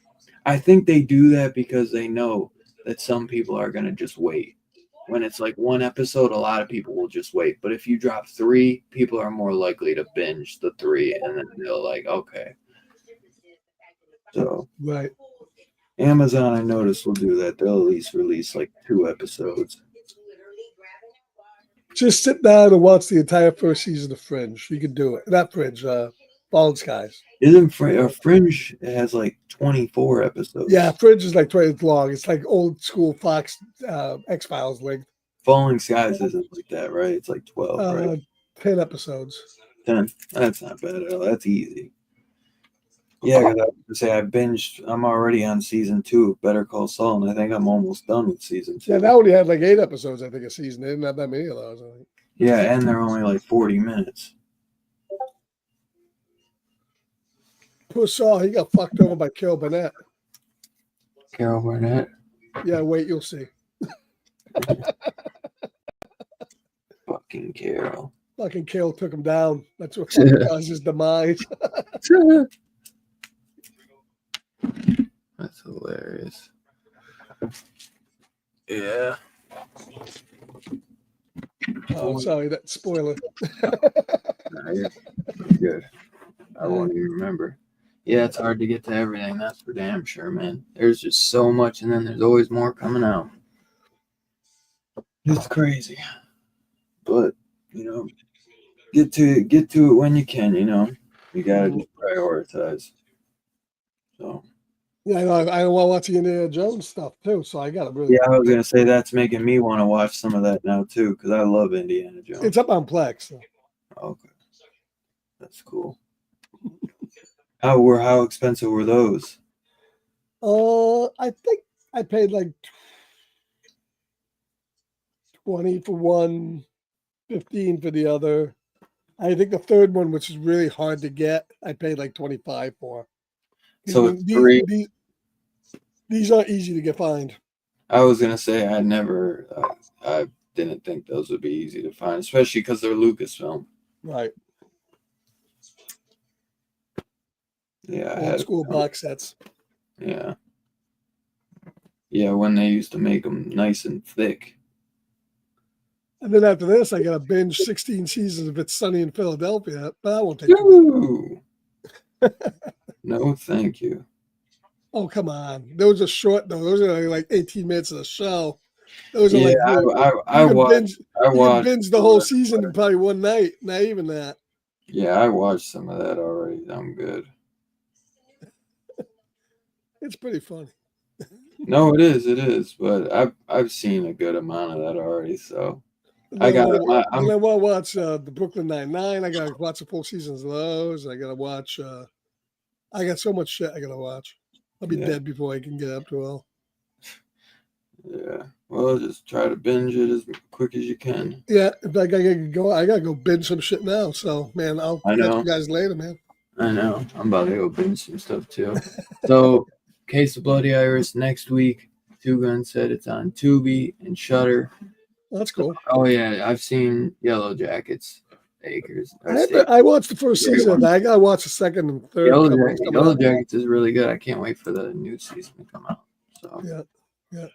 I think they do that because they know that some people are gonna just wait. When it's like one episode, a lot of people will just wait. But if you drop 3, people are more likely to binge the 3, and then they'll like, okay. So Right. Amazon, I noticed, will do that. They'll at least release like 2 episodes. Just sit down and watch the entire first season of Fringe. You can do it. Not Fringe, Fallen Skies. Isn't Fringe has like 24 episodes? Yeah, Fringe is like 20 long. It's like old school Fox X Files length. Falling Skies isn't like that, right? It's like 12, right? 10 episodes. 10. That's not bad at all. That's easy. Yeah, because I was gonna say I binged. I'm already on season 2 of Better Call Saul, and I think I'm almost done with season 2. Yeah, that only had like 8 episodes, I think, a season. They didn't have that many of those. I think. Yeah, and they're only like 40 minutes. Poor Saul, he got fucked over by Carol Burnett. Carol Burnett. Yeah, wait, you'll see. Fucking Carol. Fucking Carol took him down. That's what fucking caused his demise. That's hilarious. Yeah. Oh, sorry, that spoiler. Nah, you're good. I won't even remember. Yeah, it's hard to get to everything. That's for damn sure, man. There's just so much, and then there's always more coming out. It's crazy, but get to it when you can. You gotta just prioritize. So Yeah, I want to watch the Indiana Jones stuff too, so I got to really. yeah, I was gonna say that's making me want to watch some of that now too, because I love Indiana Jones. It's up on Plex. So. Okay, that's cool. How expensive were those? I think I paid like 20 for one, 15 for the other. I think the third one, which is really hard to get, I paid like 25 for. So it's 3. These aren't easy to get find. I was gonna say I didn't think those would be easy to find, especially because they're Lucasfilm. Right. Yeah, I Old had school box sets. Yeah. Yeah, when they used to make them nice and thick. And then after this, I got to binge 16 seasons of It's Sunny in Philadelphia, but that won't take Ooh. No, thank you. Oh, come on. Those are short though. Those are like 18 minutes of the show. Those are Yeah, like I watched. I you can watched. binge the whole season in probably one night. Not even that. Yeah, I watched some of that already. I'm good. It's pretty funny. No, it is. It is. But I've seen a good amount of that already. So And I then I got want it. then I want to watch the Brooklyn Nine-Nine. I got to watch the full seasons of those. I got to watch. I got so much shit I got to watch. I'll be Yeah. dead before I can get up to all. Yeah. Well, just try to binge it as quick as you can. Yeah, in fact, I gotta go binge some shit now. So, man, I'll I catch know. you guys later, man. I know. I'm about to go binge some stuff too. So, Case of Bloody Iris next week. Two Gun said it's on Tubi and Shutter. Well, that's So, cool. oh yeah, I've seen Yellow Jackets. Acres. Or State. I watched the first Great season of one. that. I gotta watch the second and third coming Yellow up. Jackets is really good. I can't wait for the new season to come out. So Yeah.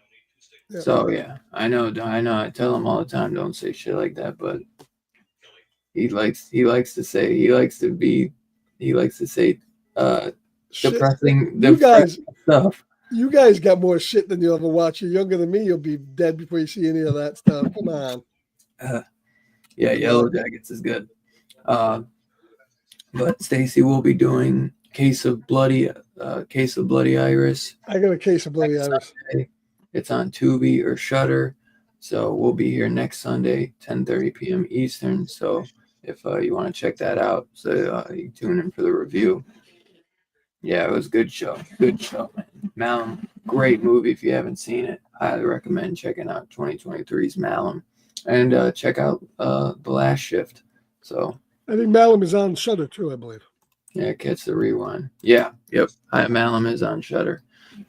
so yeah, I know. I tell him all the time, don't say shit like that. But he likes to say Shit. depressing You guys, stuff. you guys got more shit than you'll ever watch. You're younger than me. You'll be dead before you see any of that stuff. Come on. Yeah, Yellow Jackets is good. But Stacy will be doing Case of Bloody Iris. I got a case of Bloody Iris. Sunday. It's on Tubi or Shutter. So we'll be here next Sunday, 10:30 p.m. Eastern. So if you want to check that out, so you tune in for the review. Yeah, it was a good show. Good show, man. Malum, great movie if you haven't seen it. Highly recommend checking out 2023's Malum. And check out The Last Shift. So I think Malum is on Shutter too, I believe. yeah, catch the rewind. Yeah, yep. Malum is on Shutter.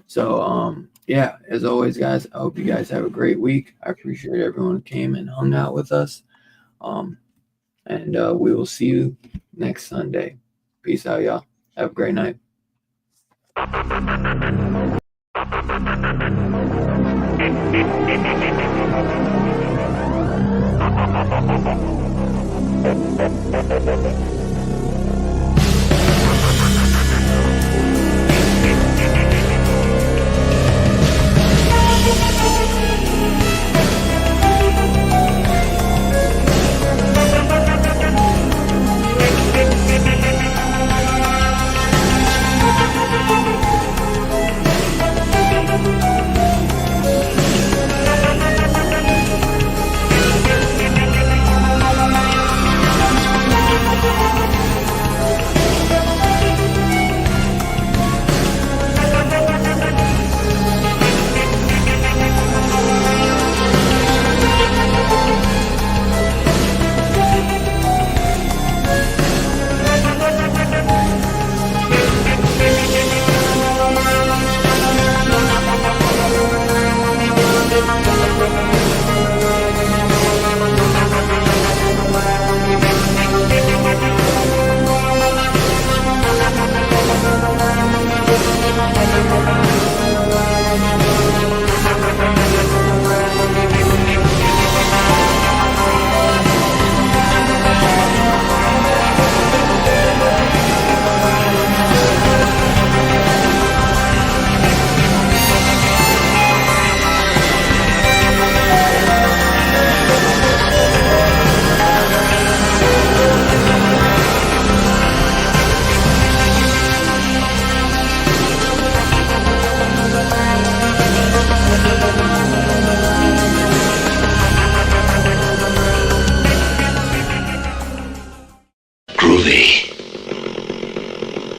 So yeah, as always, guys, I hope you guys have a great week. I appreciate everyone who came and hung out with us. And we will see you next Sunday. Peace out, y'all. Have a great night.